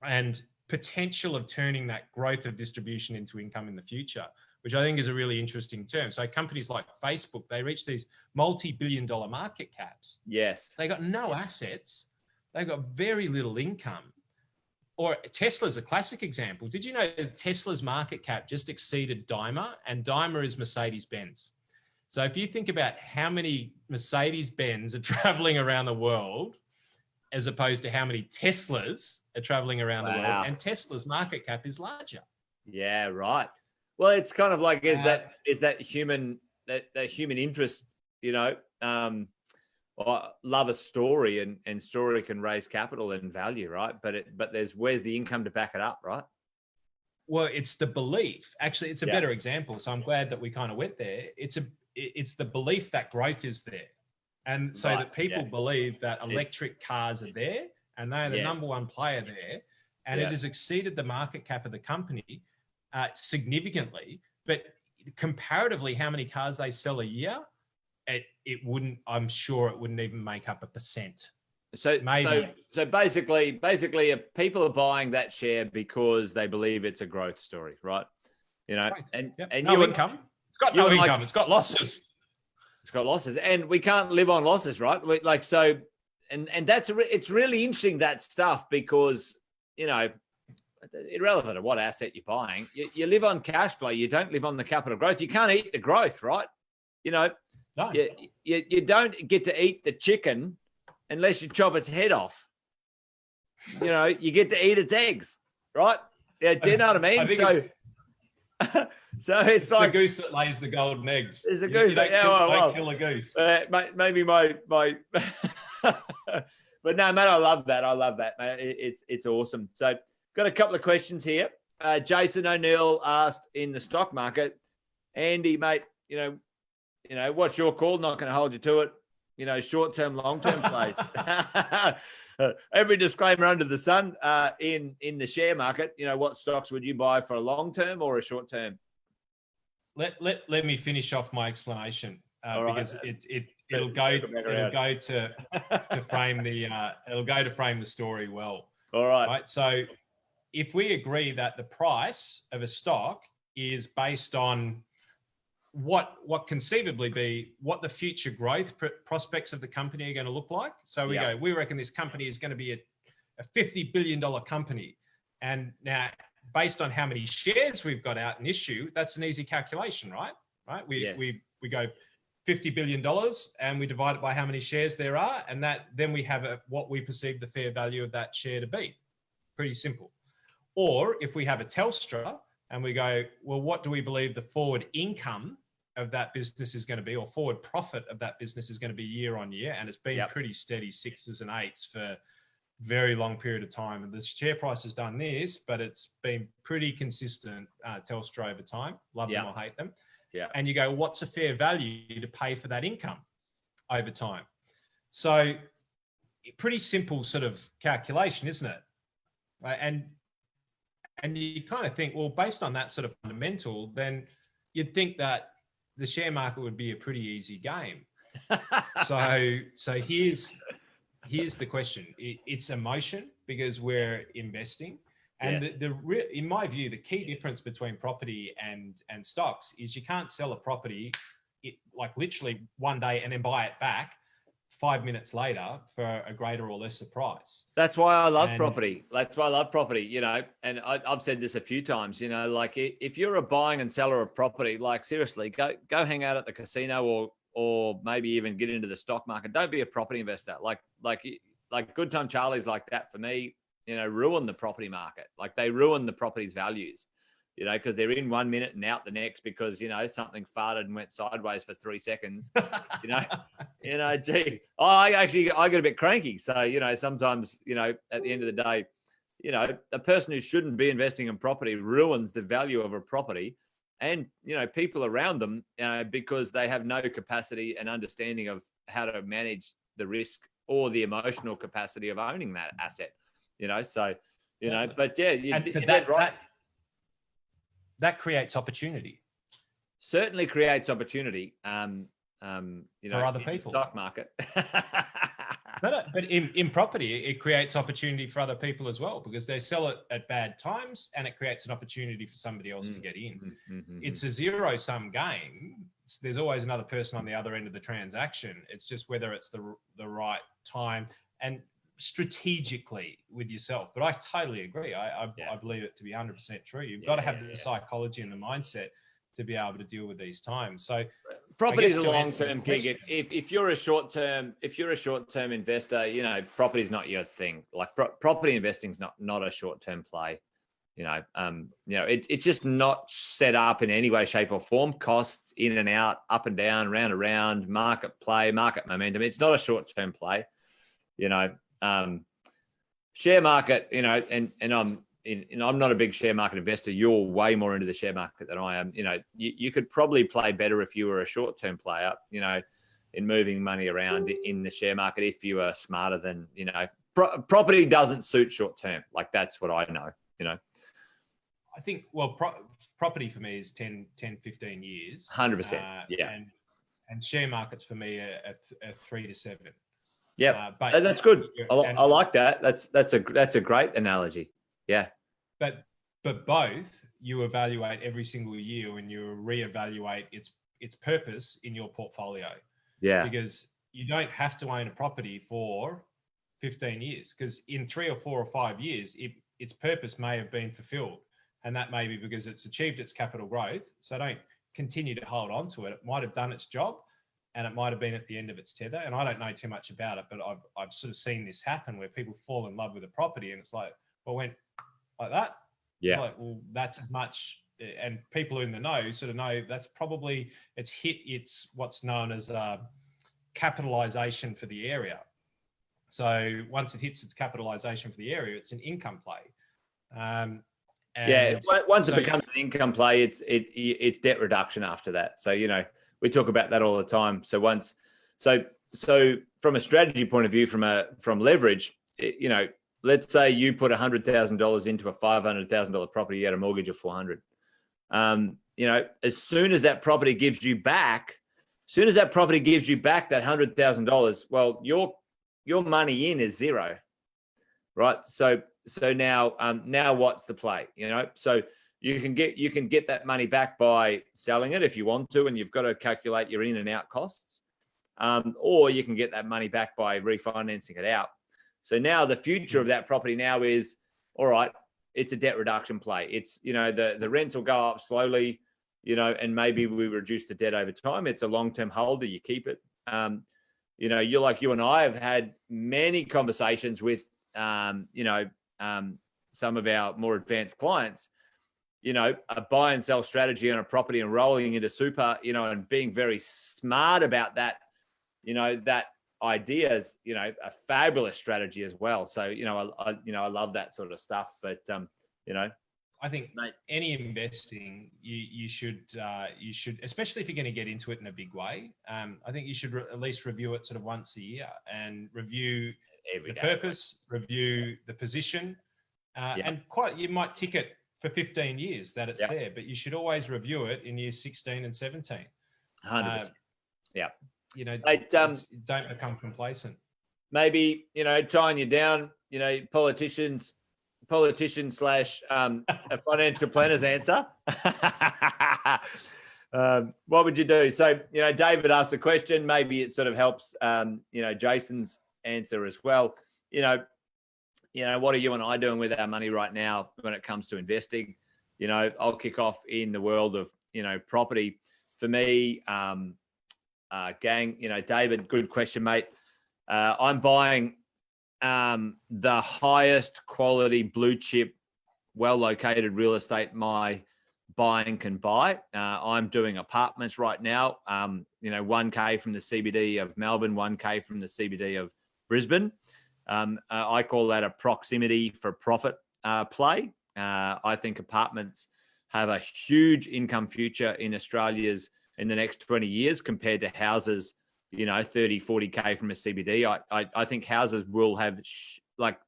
and potential of turning that growth of distribution into income in the future, which I think is a really interesting term. So companies like Facebook, they reach these multi-billion-dollar market caps. Yes. They got no assets. They got very little income. Or Tesla's a classic example. Did you know that Tesla's market cap just exceeded Daimler, and Daimler is Mercedes-Benz? So if you think about how many Mercedes-Benz are traveling around the world, as opposed to how many Teslas are traveling around the world, and Tesla's market cap is larger. Yeah, right. Well, it's kind of like, is that human interest, love a story, and story can raise capital and value, right? But where's the income to back it up, right? Well, it's the belief. Actually, it's a better example. So I'm glad that we kind of went there. It's the belief that growth is there. And so that people believe that electric cars are there, and they're the number one player there. And it has exceeded the market cap of the company significantly. But comparatively, how many cars they sell a year, I'm sure it wouldn't even make up 1%. So basically, people are buying that share because they believe it's a growth story, right? Right. And no income. It's got no income. It's got losses. It's got losses, and we can't live on losses, right? And that's it's really interesting, that stuff, because irrelevant of what asset you're buying, you live on cash flow. You don't live on the capital growth. You can't eat the growth, right? No. You don't get to eat the chicken unless you chop its head off. You know, you get to eat its eggs, right? Yeah, do you know what I mean? I think so it's like the goose that lays the golden eggs. It's a goose. Don't kill a goose. Maybe my but no, mate, I love that. I love that, mate. It's awesome. So got a couple of questions here. Jason O'Neill asked in the stock market, Andy, mate, you know, what's your call? Not going to hold you to it. You know, short-term, long-term plays. Every disclaimer under the sun in the share market. You know, what stocks would you buy for a long-term or a short-term? Let me finish off my explanation because it'll go to frame the story well. All right. Right. So if we agree that the price of a stock is based on what conceivably be what the future growth prospects of the company are going to look like. So we reckon this company is going to be a $50 billion company. And now, based on how many shares we've got out in issue, that's an easy calculation, right? We go $50 billion and we divide it by how many shares there are. And then we have what we perceive the fair value of that share to be. Pretty simple. Or if we have a Telstra and we go, well, what do we believe the forward income of that business is going to be, or forward profit of that business is going to be year on year? And it's been pretty steady 6s and 8s for very long period of time. And the share price has done this, but it's been pretty consistent, Telstra, over time. Love them or hate them. Yeah. And you go, what's a fair value to pay for that income over time? So pretty simple sort of calculation, isn't it? And you kind of think, well, based on that sort of fundamental, then you'd think that the share market would be a pretty easy game. So here's the question. It's emotion because we're investing. And in my view, the key difference between property and stocks is you can't sell a property like literally one day and then buy it back 5 minutes later for a greater or lesser price. That's why I love property. That's why I love property, you know, and I've said this a few times, you know, like if you're a buying and seller of property, like seriously, go hang out at the casino or maybe even get into the stock market. Don't be a property investor. Like Good Time Charlie's like that for me, you know, ruin the property market. Like they ruin the property's values, you know, because they're in 1 minute and out the next because, you know, something farted and went sideways for 3 seconds, gee, I get a bit cranky. So, you know, sometimes, you know, at the end of the day, you know, a person who shouldn't be investing in property ruins the value of a property and, you know, people around them because they have no capacity and understanding of how to manage the risk or the emotional capacity of owning that asset, you know, so, you know, but yeah, that creates opportunity. Certainly creates opportunity, you know, for other people. Stock market. But in property, it creates opportunity for other people as well because they sell it at bad times and it creates an opportunity for somebody else to get in. It's a zero-sum game. There's always another person on the other end of the transaction. It's just whether it's the right time and strategically with yourself. But I totally agree. I believe it to be 100% true. You've got to have the psychology and the mindset to be able to deal with these times. So property is a long-term gig. If you're a short-term investor, you know, property's not your thing. Like property investing is not a short-term play. You know, it's just not set up in any way, shape, or form. Costs in and out, up and down, round and round, market play, market momentum. It's not a short-term play. You know, share market. You know, and I'm not a big share market investor. You're way more into the share market than I am. You know, you could probably play better if you were a short-term player. You know, in moving money around in the share market if you are smarter than, you know, property doesn't suit short-term. Like that's what I know. You know. I think, well, property for me is 10, 15 years. 100%. Yeah. And share markets for me are 3 to 7. Yeah, but that's good. I like that. That's a great analogy. Yeah. But both you evaluate every single year when you reevaluate its purpose in your portfolio. Yeah. Because you don't have to own a property for 15 years because in 3 or 4 or 5 years, its purpose may have been fulfilled. And that may be because it's achieved its capital growth. So don't continue to hold on to it. It might have done its job, and it might have been at the end of its tether. And I don't know too much about it, but I've sort of seen this happen where people fall in love with a property, and it's like, well, went like that. Yeah. It's like, well, that's as much. And people in the know sort of know that's probably it's hit its what's known as capitalization for the area. So once it hits its capitalization for the area, it's an income play. Once it becomes an income play, it's debt reduction after that. So, we talk about that all the time. So so from a strategy point of view, from leverage, let's say you put $100,000 into a $500,000 property, you had a mortgage of 400. As soon as that property gives you back that $100,000, well, your money in is zero, right? So now what's the play? So you can get that money back by selling it if you want to, and you've got to calculate your in and out costs, or you can get that money back by refinancing it out. So now the future of that property now is, all right, it's a debt reduction play. It's, the rents will go up slowly, and maybe we reduce the debt over time. It's a long-term holder. You keep it. You and I have had many conversations with, some of our more advanced clients, a buy and sell strategy on a property and rolling into super, and being very smart about that, that idea is, a fabulous strategy as well. So, I love that sort of stuff, but, I think any investing, you should, especially if you're going to get into it in a big way. I think you should at least review it sort of once a year and review the purpose, review the position, and you might tick it for 15 years that it's there, but you should always review it in years 16 and 17. 100%. Don't become complacent. Maybe, tying you down, politician / a financial planner's answer. What would you do? So, David asked the question, maybe it sort of helps, Jason's answer as well. What are you and I doing with our money right now when it comes to investing? I'll kick off in the world of, property. For me, gang, David, good question, mate. I'm buying the highest quality blue chip, well-located real estate my buying can buy. I'm doing apartments right now, 1K from the CBD of Melbourne, 1K from the CBD of Brisbane. I call that a proximity for profit play. I think apartments have a huge income future in Australia's in the next 20 years compared to houses, 30, 40K from a CBD. I think houses will have,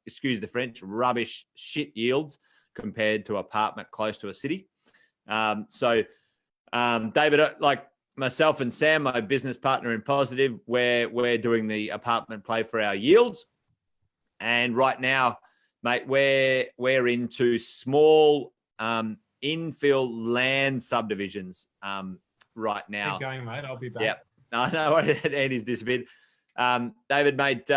excuse the French, rubbish shit yields compared to apartment close to a city. David, like myself and Sam, my business partner in Positive, we're doing the apartment play for our yields. And right now, mate, we're into small infill land subdivisions right now. Keep going, mate. I'll be back. Yep. No, Andy's disappeared. David, mate,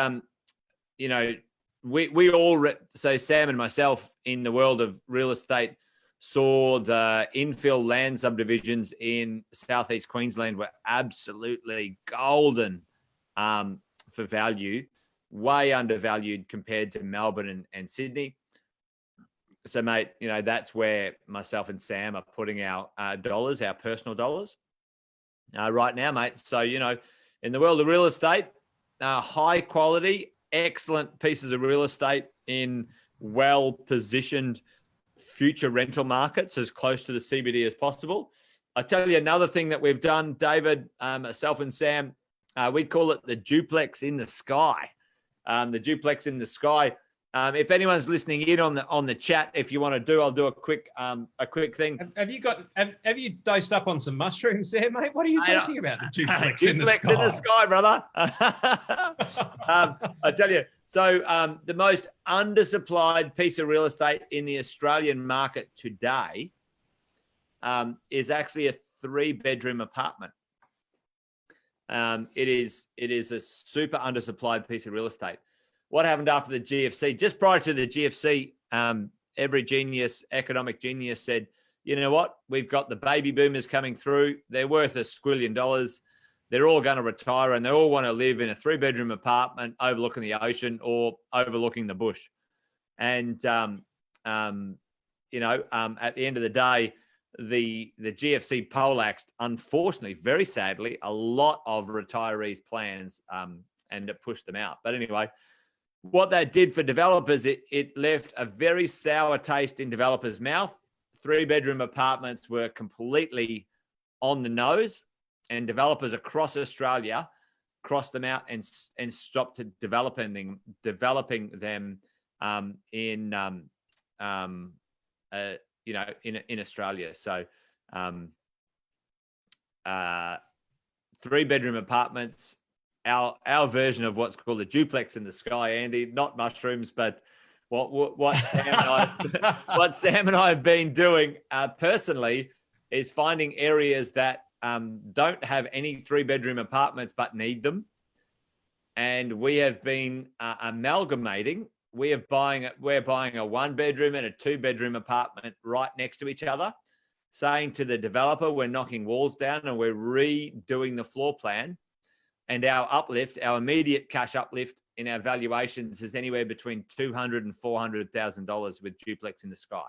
we all, so Sam and myself in the world of real estate saw the infill land subdivisions in Southeast Queensland were absolutely golden for value, way undervalued compared to Melbourne and Sydney. So, mate, that's where myself and Sam are putting our dollars, our personal dollars right now, mate. So, in the world of real estate, high quality, excellent pieces of real estate in well-positioned future rental markets as close to the CBD as possible. I tell you another thing that we've done, David, myself and Sam, we call it the duplex in the sky. The duplex in the sky. If anyone's listening in on the chat, if you want to do, I'll do a quick thing. Have you dosed up on some mushrooms there, mate? What are you talking about? The duplex in the sky, brother. I tell you. So the most undersupplied piece of real estate in the Australian market today is actually a 3-bedroom apartment. It is a super undersupplied piece of real estate. What happened after the GFC? Just prior to the GFC, every economic genius said, you know what? We've got the baby boomers coming through. They're worth $1 squillion. they're all going to retire and they all want to live in a 3-bedroom apartment overlooking the ocean or overlooking the bush. And, at the end of the day, the GFC poleaxed, unfortunately, very sadly, a lot of retirees' plans and it pushed them out. But anyway, what that did for developers, it left a very sour taste in developers' mouth. 3-bedroom apartments were completely on the nose, and developers across Australia crossed them out and stopped developing them in Australia. So 3-bedroom apartments, our version of what's called a duplex in the sky, Andy, not mushrooms, but what Sam and I have been doing personally is finding areas that don't have any 3-bedroom apartments but need them. And we have been amalgamating. We're buying a 1-bedroom and a 2-bedroom apartment right next to each other, saying to the developer, we're knocking walls down and we're redoing the floor plan. And our immediate cash uplift in our valuations is anywhere between $200,000 and $400,000 with duplex in the sky.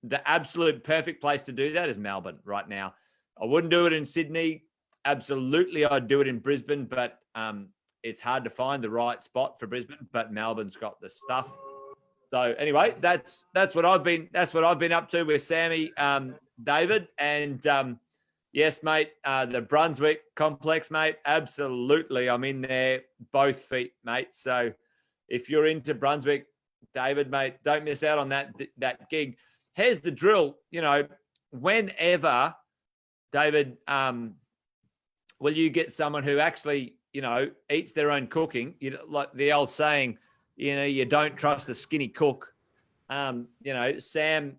The absolute perfect place to do that is Melbourne right now. I wouldn't do it in Sydney. Absolutely, I'd do it in Brisbane, but it's hard to find the right spot for Brisbane. But Melbourne's got the stuff. So anyway, that's what I've been up to with Sammy, David, and yes, mate, the Brunswick complex, mate. Absolutely, I'm in there, both feet, mate. So if you're into Brunswick, David, mate, don't miss out on that gig. Here's the drill, whenever, David, will you get someone who actually, eats their own cooking? Like the old saying, you don't trust a skinny cook. Sam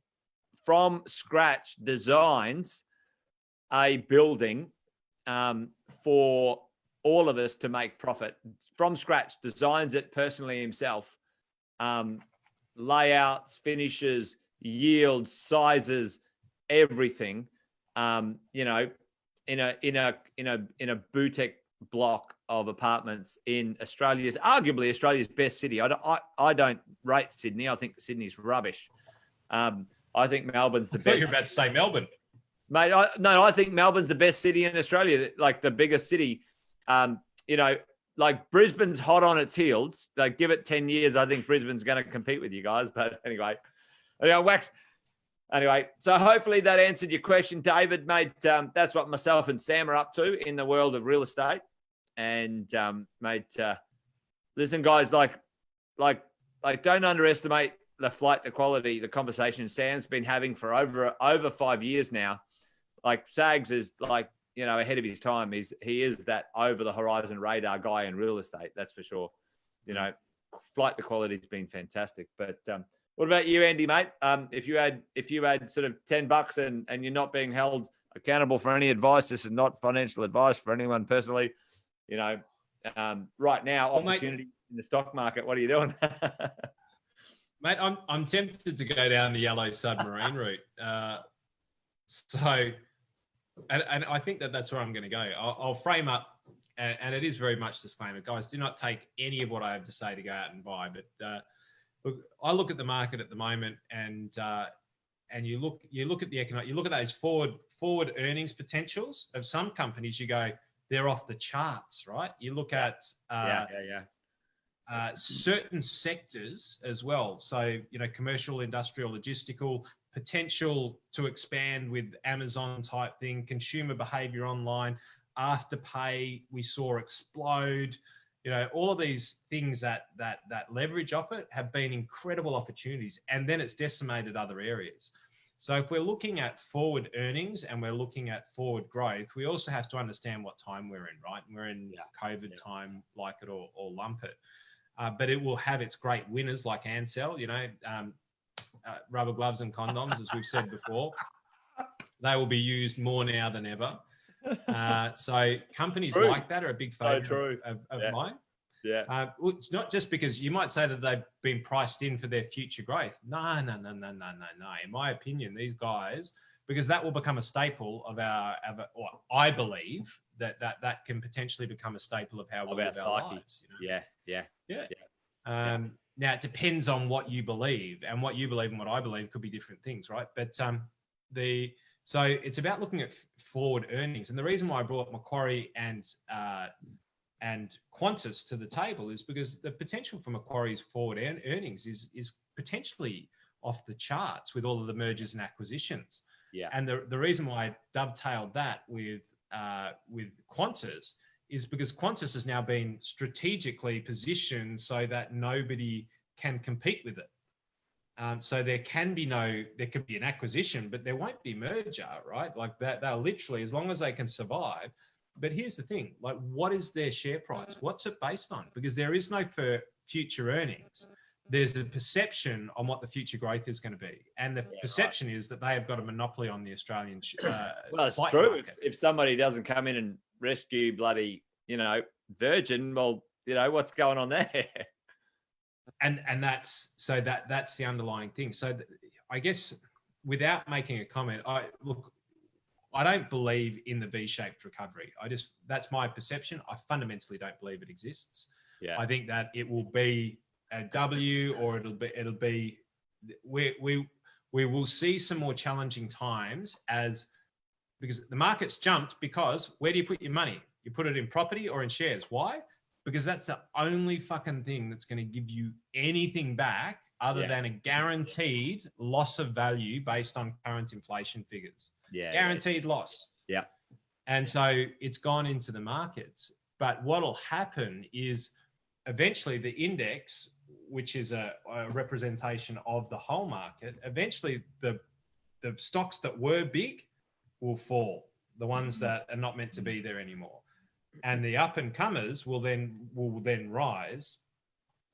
from scratch designs a building for all of us to make profit. From scratch, designs it personally himself. Layouts, finishes, yields, sizes, everything. In a boutique block of apartments in arguably Australia's best city. I don't rate Sydney. I think Sydney's rubbish. I think Melbourne's the best. I thought you were about to say Melbourne. Mate, I think Melbourne's the best city in Australia, like the biggest city. Like Brisbane's hot on its heels. Like, give it 10 years, I think Brisbane's going to compete with you guys. But anyway, Wax. Anyway, so hopefully that answered your question, David, mate. That's what myself and Sam are up to in the world of real estate. And mate, listen, guys, like don't underestimate the flight to quality. The conversation Sam's been having for over 5 years now. Like Sags is like, ahead of his time. He is that over the horizon radar guy in real estate. That's for sure. Flight to quality has been fantastic. But what about you, Andy, mate? If you had sort of $10 and you're not being held accountable for any advice, this is not financial advice for anyone personally. Right now, opportunity in the stock market. What are you doing? Mate, I'm tempted to go down the yellow submarine route. And I think that's where I'm going to go. I'll frame up, and it is very much disclaimer, guys. Do not take any of what I have to say to go out and buy. But look, I look at the market at the moment, and you look at the economic, you look at those forward earnings potentials of some companies. You go, they're off the charts, right? You look at certain sectors as well. So commercial, industrial, logistical. Potential to expand with Amazon type thing, consumer behavior online, Afterpay we saw explode. All of these things that leverage off it have been incredible opportunities, and then it's decimated other areas. So if we're looking at forward earnings and we're looking at forward growth, we also have to understand what time we're in, right? We're in COVID time, like it or lump it. But it will have its great winners like Ansell, rubber gloves and condoms, as we've said before. They will be used more now than ever. So companies like that are a big favourite of mine. Yeah. It's not just because you might say that they've been priced in for their future growth. No. In my opinion, these guys because that will become a staple of or I believe that can potentially become a staple of how we live our lives. You know? Yeah. Now it depends on what you believe, and what you believe and what I believe could be different things, right? But so it's about looking at forward earnings, and the reason why I brought Macquarie and Qantas to the table is because the potential for Macquarie's forward earnings is potentially off the charts with all of the mergers and acquisitions. Yeah. And the reason why I dovetailed that with Qantas is because Qantas has now been strategically positioned so that nobody can compete with it. So there could be an acquisition, but there won't be merger, right? Like that, they'll literally, as long as they can survive. But here's the thing, like, what is their share price? What's it based on? Because there is no future earnings. There's a perception on what the future growth is going to be. And the perception is that they have got a monopoly on the Australian well, it's true. If somebody doesn't come in and rescue bloody, Virgin, well, what's going on there? And that's the underlying thing. So I guess without making a comment, I don't believe in the V-shaped recovery. That's my perception. I fundamentally don't believe it exists. Yeah. I think that it will be a W, or it'll be we will see some more challenging times because the market's jumped, because where do you put your money? You put it in property or in shares. Why? Because that's the only fucking thing that's going to give you anything back other than a guaranteed loss of value based on current inflation figures. Yeah. Guaranteed loss. Yeah. And so it's gone into the markets. But what'll happen is eventually the index, which is a representation of the whole market, eventually the stocks that were big will fall, the ones that are not meant to be there anymore. And the up and comers will then rise.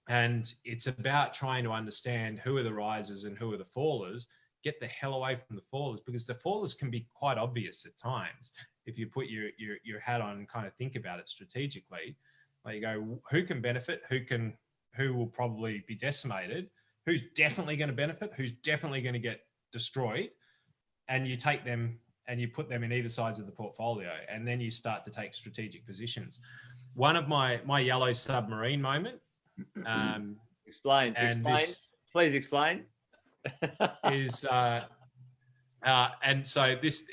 And it's about trying to understand who are the risers and who are the fallers. Get the hell away from the fallers, because the fallers can be quite obvious at times if you put your hat on and kind of think about it strategically. Like, you go, who can benefit, who will probably be decimated, who's definitely going to benefit, who's definitely going to get destroyed, and you take them and you put them in either sides of the portfolio, and then you start to take strategic positions. One of my yellow submarine moment. Explain. Please explain. is and so this.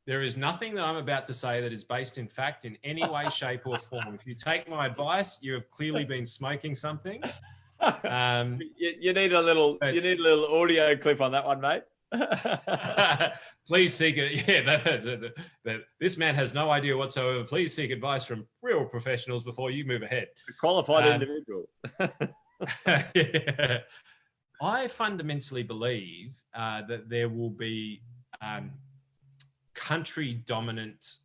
There is nothing that I'm about to say that is based in fact in any way, shape, or form. If you take my advice, you have clearly been smoking something. You need a little audio clip on that one, mate. Please seek it. Yeah, this man has no idea whatsoever. Please seek advice from real professionals before you move ahead. A qualified individual. Yeah. I fundamentally believe that there will be country dominant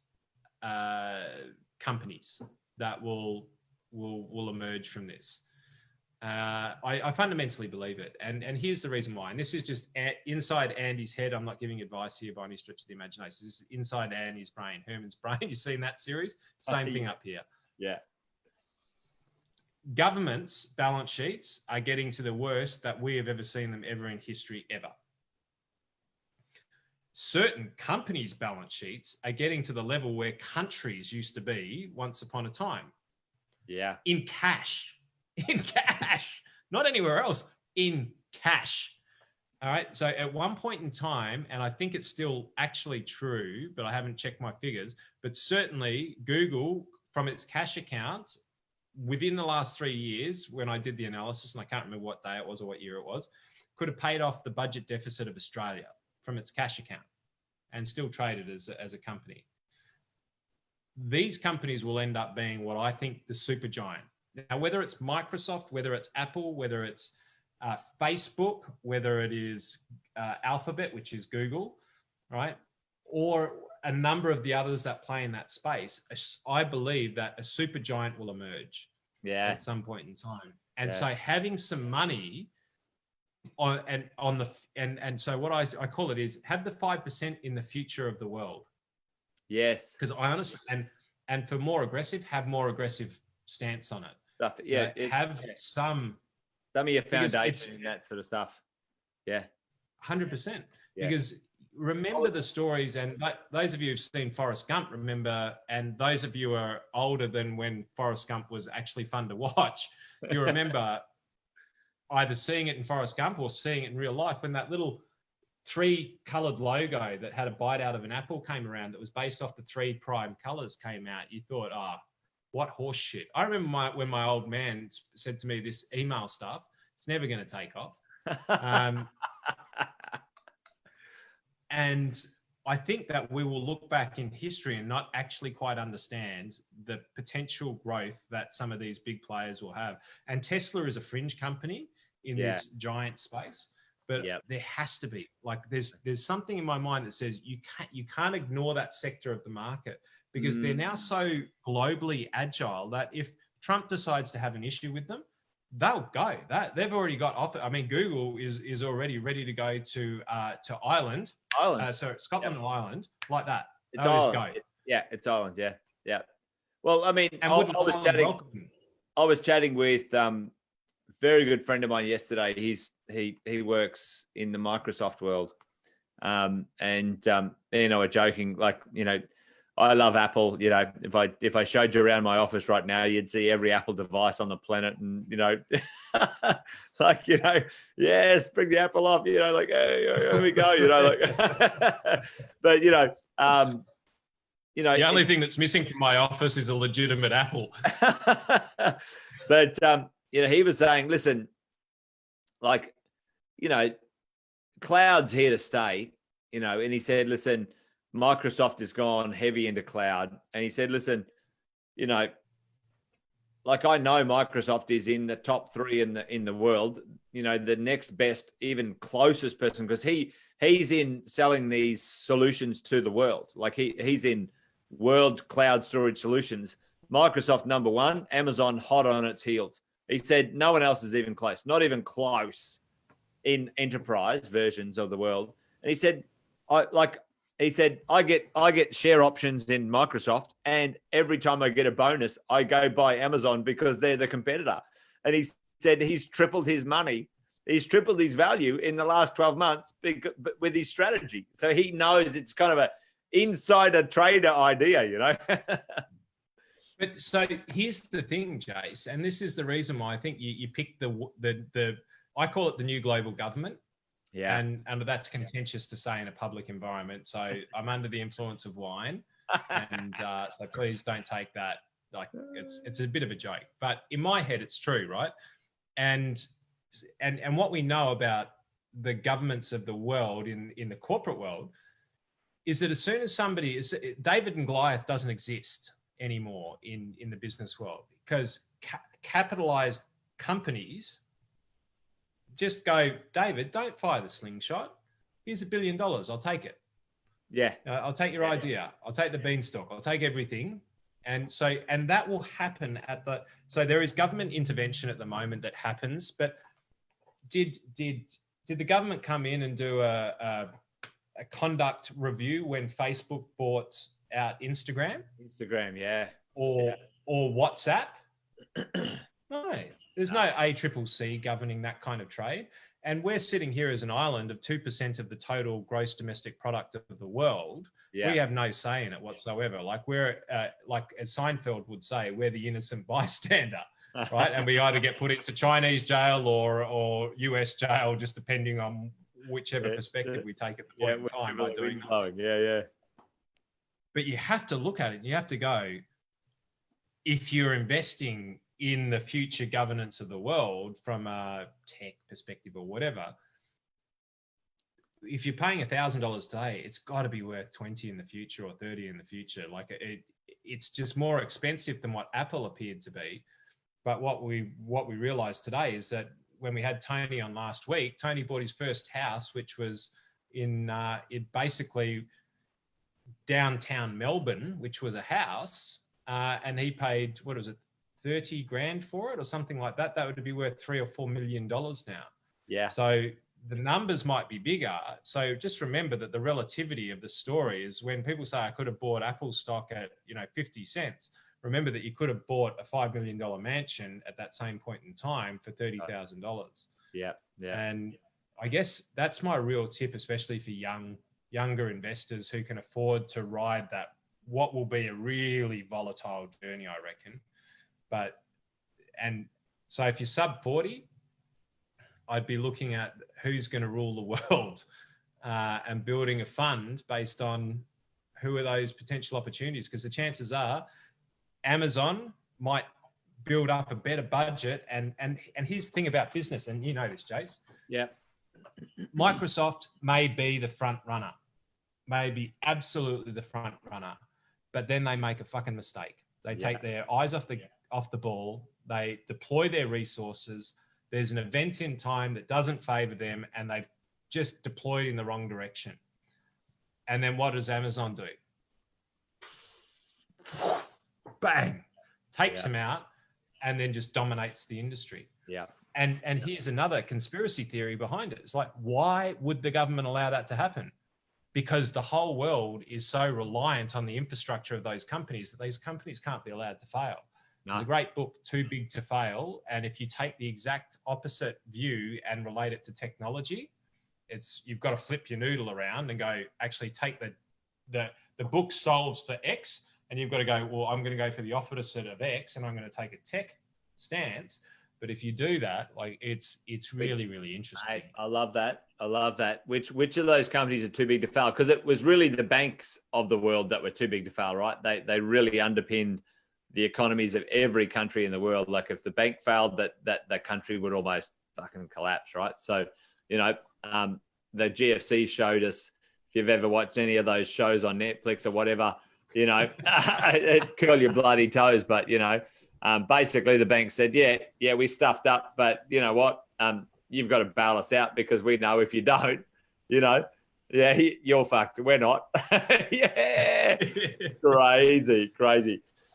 companies that will emerge from this. I fundamentally believe it, and here's the reason why. And this is just inside Andy's head. I'm not giving advice here by any stretch of the imagination. This is inside Andy's brain, Herman's brain. You've seen that series? Same thing up here. Yeah. Governments' balance sheets are getting to the worst that we have ever seen them ever in history ever. Certain companies' balance sheets are getting to the level where countries used to be once upon a time. Yeah. In cash, not anywhere else, in cash. All right. So at one point in time, and I think it's still actually true, but I haven't checked my figures, but certainly Google, from its cash accounts, within the last 3 years, when I did the analysis, and I can't remember what day it was or what year it was, could have paid off the budget deficit of Australia from its cash account and still traded as a company. These companies will end up being what I think the super giant. Now, whether it's Microsoft, whether it's Apple, whether it's Facebook, whether it is Alphabet, which is Google, right? Or a number of the others that play in that space, I believe that a super giant will emerge at some point in time. And so having some money so what I call it is have the 5% in the future of the world. Yes. Because I honestly, and for more aggressive, have more aggressive stance on it. Stuff. Yeah. Have some of your foundation and that sort of stuff. Yeah. 100%. Because remember the stories, and those of you who've seen Forrest Gump remember, and those of you who are older than when Forrest Gump was actually fun to watch, you remember either seeing it in Forrest Gump or seeing it in real life when that little 3-colored logo that had a bite out of an apple came around that was based off the 3 prime colors came out. You thought, what horse shit. I remember when my old man said to me, this email stuff, it's never going to take off. And I think that we will look back in history and not actually quite understand the potential growth that some of these big players will have. And Tesla is a fringe company in this giant space, but there has to be, like, there's something in my mind that says you can't ignore that sector of the market, because they're now so globally agile that if Trump decides to have an issue with them, they'll go. They've already got off. I mean, Google is already ready to go to Ireland. Scotland and Ireland, like that. It's Ireland. It's Ireland. Yeah. Well, I mean, I was chatting with very good friend of mine yesterday. He works in the Microsoft world, and we're joking, like, I love Apple. If I showed you around my office right now, you'd see every Apple device on the planet, and yes, bring the Apple off. Like, hey, here we go. But the only thing that's missing from my office is a legitimate Apple. But he was saying, listen, like, cloud's here to stay. And he said, listen, Microsoft has gone heavy into cloud. And he said, listen, like, I know Microsoft is in the top 3 in the world, the next best, even closest person, because he's in selling these solutions to the world. Like, he's in world cloud storage solutions. Microsoft number 1, Amazon hot on its heels. He said no one else is even close, not even close in enterprise versions of the world. And he said, I get share options in Microsoft, and every time I get a bonus, I go buy Amazon because they're the competitor. And he said he's tripled his money. He's tripled his value in the last 12 months with his strategy. So he knows it's kind of an insider trader idea, But so here's the thing, Jace, and this is the reason why I think you picked the I call it the new global government. Yeah. And that's contentious to say in a public environment. So I'm under the influence of wine. And so please don't take that like it's a bit of a joke. But in my head, it's true, right? And what we know about the governments of the world in the corporate world is that as soon as somebody is David and Goliath doesn't exist anymore in the business world, because capitalized companies just go, David, don't fire the slingshot. Here's $1 billion. I'll take it. Yeah. I'll take your idea. I'll take the beanstalk. I'll take everything. And that will happen so there is government intervention at the moment that happens, but did the government come in and do a conduct review when Facebook bought out Instagram? Instagram, yeah. Or WhatsApp? No. There's no ACCC governing that kind of trade. And we're sitting here as an island of 2% of the total gross domestic product of the world. Yeah. We have no say in it whatsoever. Like, we're, like as Seinfeld would say, we're the innocent bystander, right? And we either get put into Chinese jail or US jail, just depending on whichever perspective we take at the point in time by doing that. Yeah. But you have to look at it and you have to go, if you're investing in the future governance of the world from a tech perspective or whatever, if you're paying $1,000 today, it's got to be worth 20 in the future or 30 in the future. Like, it's just more expensive than what Apple appeared to be. But what we realized today is that when we had Tony on last week, Tony bought his first house, which was in basically downtown Melbourne, which was a house, and he paid, what was it, 30 grand for it or something like that. That would be worth $3 or $4 million now. Yeah. So the numbers might be bigger. So just remember that the relativity of the story is when people say I could have bought Apple stock at 50 cents. Remember that you could have bought a $5 million mansion at that same point in time for $30,000. Yeah. And I guess that's my real tip, especially for young younger investors who can afford to ride that, what will be a really volatile journey, I reckon. And so if you're sub 40, I'd be looking at who's going to rule the world and building a fund based on who are those potential opportunities. Because the chances are Amazon might build up a better budget. And here's the thing about business, and you know this, Jace. Yeah. Microsoft may be the front runner, may be absolutely the front runner, but then they make a fucking mistake. They take their eyes off the ball. They deploy their resources. There's an event in time that doesn't favor them, and they've just deployed in the wrong direction. And then what does Amazon do? Bang, takes them out, and then just dominates the industry. Yeah. And here's another conspiracy theory behind it. It's like, why would the government allow that to happen? Because the whole world is so reliant on the infrastructure of those companies that these companies can't be allowed to fail. No. There's a great book, Too Big to Fail. And if you take the exact opposite view and relate it to technology, you've got to flip your noodle around and go, actually take the book solves for X, and you've got to go, well, I'm going to go for the opposite of X, and I'm going to take a tech stance. But if you do that, like it's really, really interesting. I love that. I love that. Which of those companies are too big to fail? Because it was really the banks of the world that were too big to fail, right? They really underpinned the economies of every country in the world. Like if the bank failed, that country would almost fucking collapse, right? So, you know, the GFC showed us, if you've ever watched any of those shows on Netflix or whatever, you know, curl your bloody toes. But, you know, basically the bank said, yeah, we stuffed up, but you know what? You've got to bail us out because we know if you don't, you know, you're fucked. We're not. Yeah. Crazy.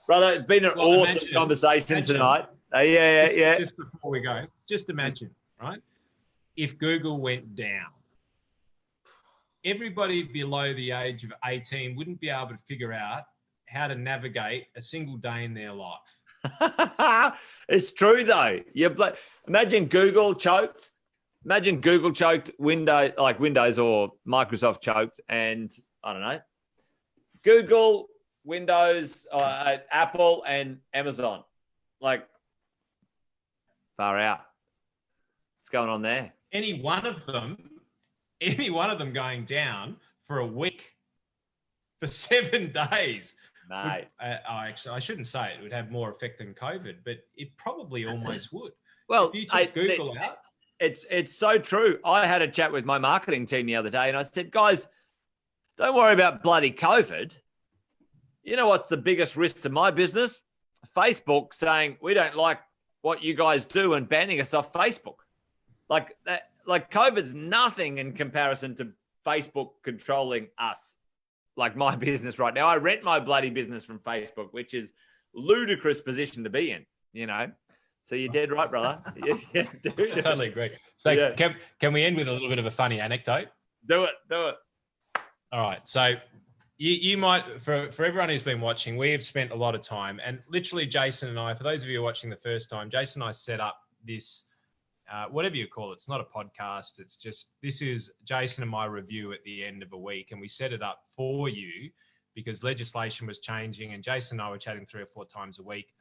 Brother, it's been an awesome conversation tonight. Just before we go, just imagine, right? If Google went down, everybody below the age of 18 wouldn't be able to figure out how to navigate a single day in their life. It's true though. Imagine Google choked. Imagine Google choked, Windows or Microsoft choked, and I don't know, Google, Windows, Apple, and Amazon. Like, far out. What's going on there? Any one of them going down for a week, for 7 days. Mate. Actually, I shouldn't say it would have more effect than COVID, but it probably almost would. Well, if you took Google out. It's so true. I had a chat with my marketing team the other day, and I said, guys, don't worry about bloody COVID. You know what's the biggest risk to my business? Facebook saying we don't like what you guys do and banning us off Facebook. Like that. Like COVID's nothing in comparison to Facebook controlling us. Like my business right now, I rent my bloody business from Facebook, which is ludicrous position to be in, you know? So you're dead right, brother. Yeah, dude. I totally agree. So can we end with a little bit of a funny anecdote? Do it. All right. So you might, for everyone who's been watching, we have spent a lot of time, and literally Jason and I, for those of you who are watching the first time, Jason and I set up this, whatever you call it. It's not a podcast. It's just, this is Jason and my review at the end of a week. And we set it up for you because legislation was changing, and Jason and I were chatting 3 or 4 times a week.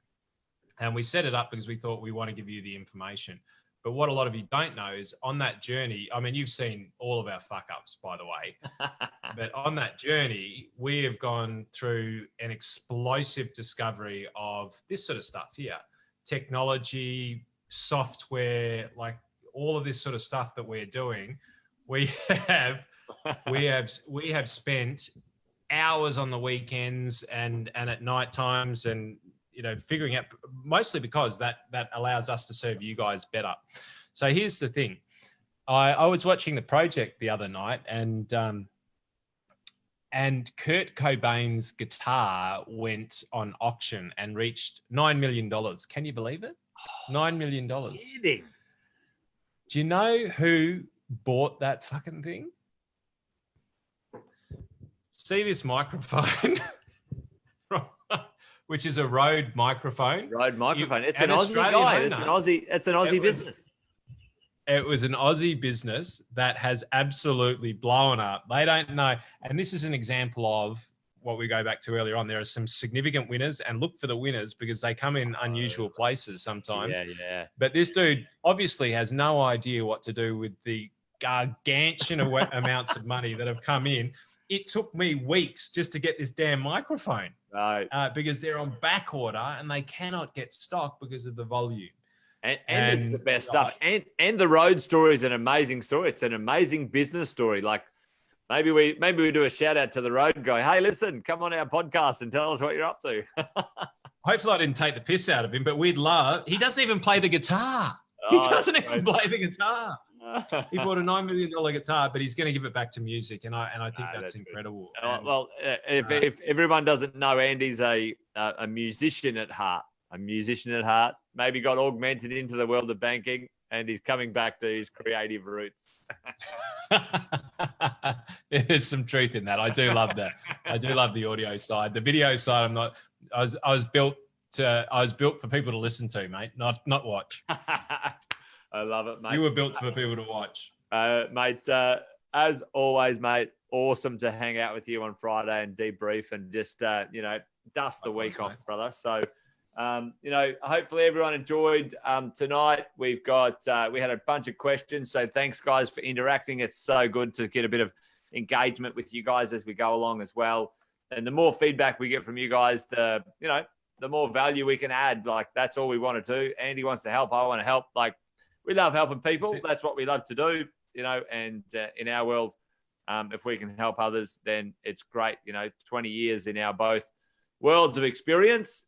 And we set it up because we thought we want to give you the information. But what a lot of you don't know is on that journey, I mean, you've seen all of our fuck ups, by the way, but on that journey, we have gone through an explosive discovery of this sort of stuff here, technology, software, like all of this sort of stuff that we're doing. We have spent hours on the weekends and at night times, and you know, figuring out, mostly because that allows us to serve you guys better. So here's the thing. I was watching The Project the other night, and Kurt Cobain's guitar went on auction and reached $9 million. Can you believe it? $9 million. Kidding. Do you know who bought that fucking thing? See this microphone? Which is a Rode microphone. Rode microphone. It's an Aussie guy. It's an Aussie business. it was an Aussie business that has absolutely blown up. They don't know. And this is an example of what we go back to earlier on. There are some significant winners, and look for the winners because they come in unusual places sometimes. Yeah. But this dude obviously has no idea what to do with the gargantuan amounts of money that have come in. It took me weeks just to get this damn microphone, right? Because they're on back order and they cannot get stock because of the volume. And it's the best stuff. And the road story is an amazing story. It's an amazing business story. Like maybe we do a shout out to the road guy. Hey, listen, come on our podcast and tell us what you're up to. Hopefully I didn't take the piss out of him, but he doesn't even play the guitar. He doesn't even play the guitar. He bought a $9 million guitar, but he's going to give it back to music. And I think that's incredible. Well, if everyone doesn't know, Andy's a musician at heart. Maybe got augmented into the world of banking, and he's coming back to his creative roots. There's some truth in that. I do love that. I do love the audio side. The video side, I'm not. I was built for people to listen to, mate, not watch. I love it, mate. You were built for people to watch, mate. As always, mate. Awesome to hang out with you on Friday and debrief and just dust the week off, brother. So. Hopefully everyone enjoyed tonight. We had a bunch of questions. So thanks guys for interacting. It's so good to get a bit of engagement with you guys as we go along as well. And the more feedback we get from you guys, the more value we can add. Like that's all we want to do. Andy wants to help. I want to help. Like we love helping people. That's what we love to do, and in our world, if we can help others, then it's great. 20 years in our both worlds of experience.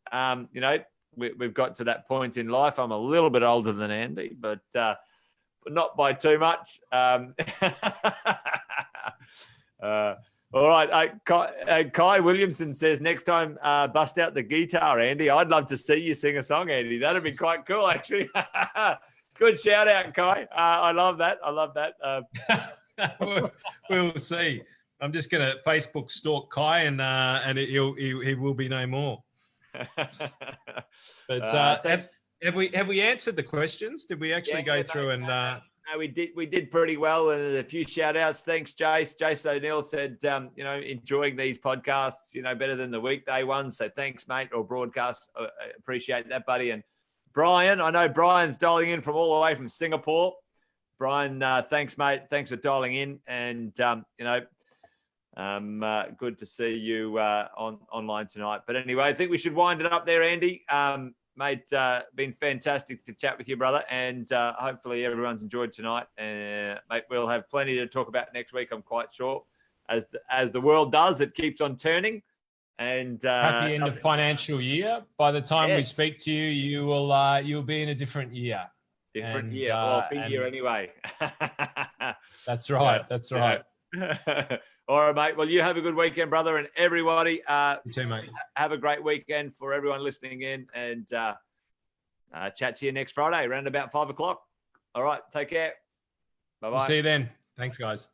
We've got to that point in life. I'm a little bit older than Andy, but not by too much. All right. Kai Williamson says, next time, bust out the guitar, Andy. I'd love to see you sing a song, Andy. That'd be quite cool, actually. Good shout out, Kai. I love that. We'll see. I'm just going to Facebook stalk Kai, and he will be no more. But have we answered the questions? Did we actually go through and? No, we did pretty well, and a few shout outs. Thanks, Jace. Jace O'Neill said, enjoying these podcasts, better than the weekday ones. So thanks, mate, or broadcast. Appreciate that, buddy. And Brian, I know Brian's dialing in from all the way from Singapore. Brian, thanks, mate. Thanks for dialing in, and good to see you online tonight. But anyway, I think we should wind it up there, Andy. Mate, been fantastic to chat with you, brother. And hopefully everyone's enjoyed tonight. Mate, we'll have plenty to talk about next week, I'm quite sure. As the world does, it keeps on turning. And happy end of financial year. By the time we speak to you, you'll be in a different year. Different year. Well, year anyway. That's right. That's right. All right, mate. Well, you have a good weekend, brother, and everybody. You too, mate. Have a great weekend for everyone listening in, and chat to you next Friday around about 5 o'clock. All right, take care. Bye-bye. We'll see you then. Thanks, guys.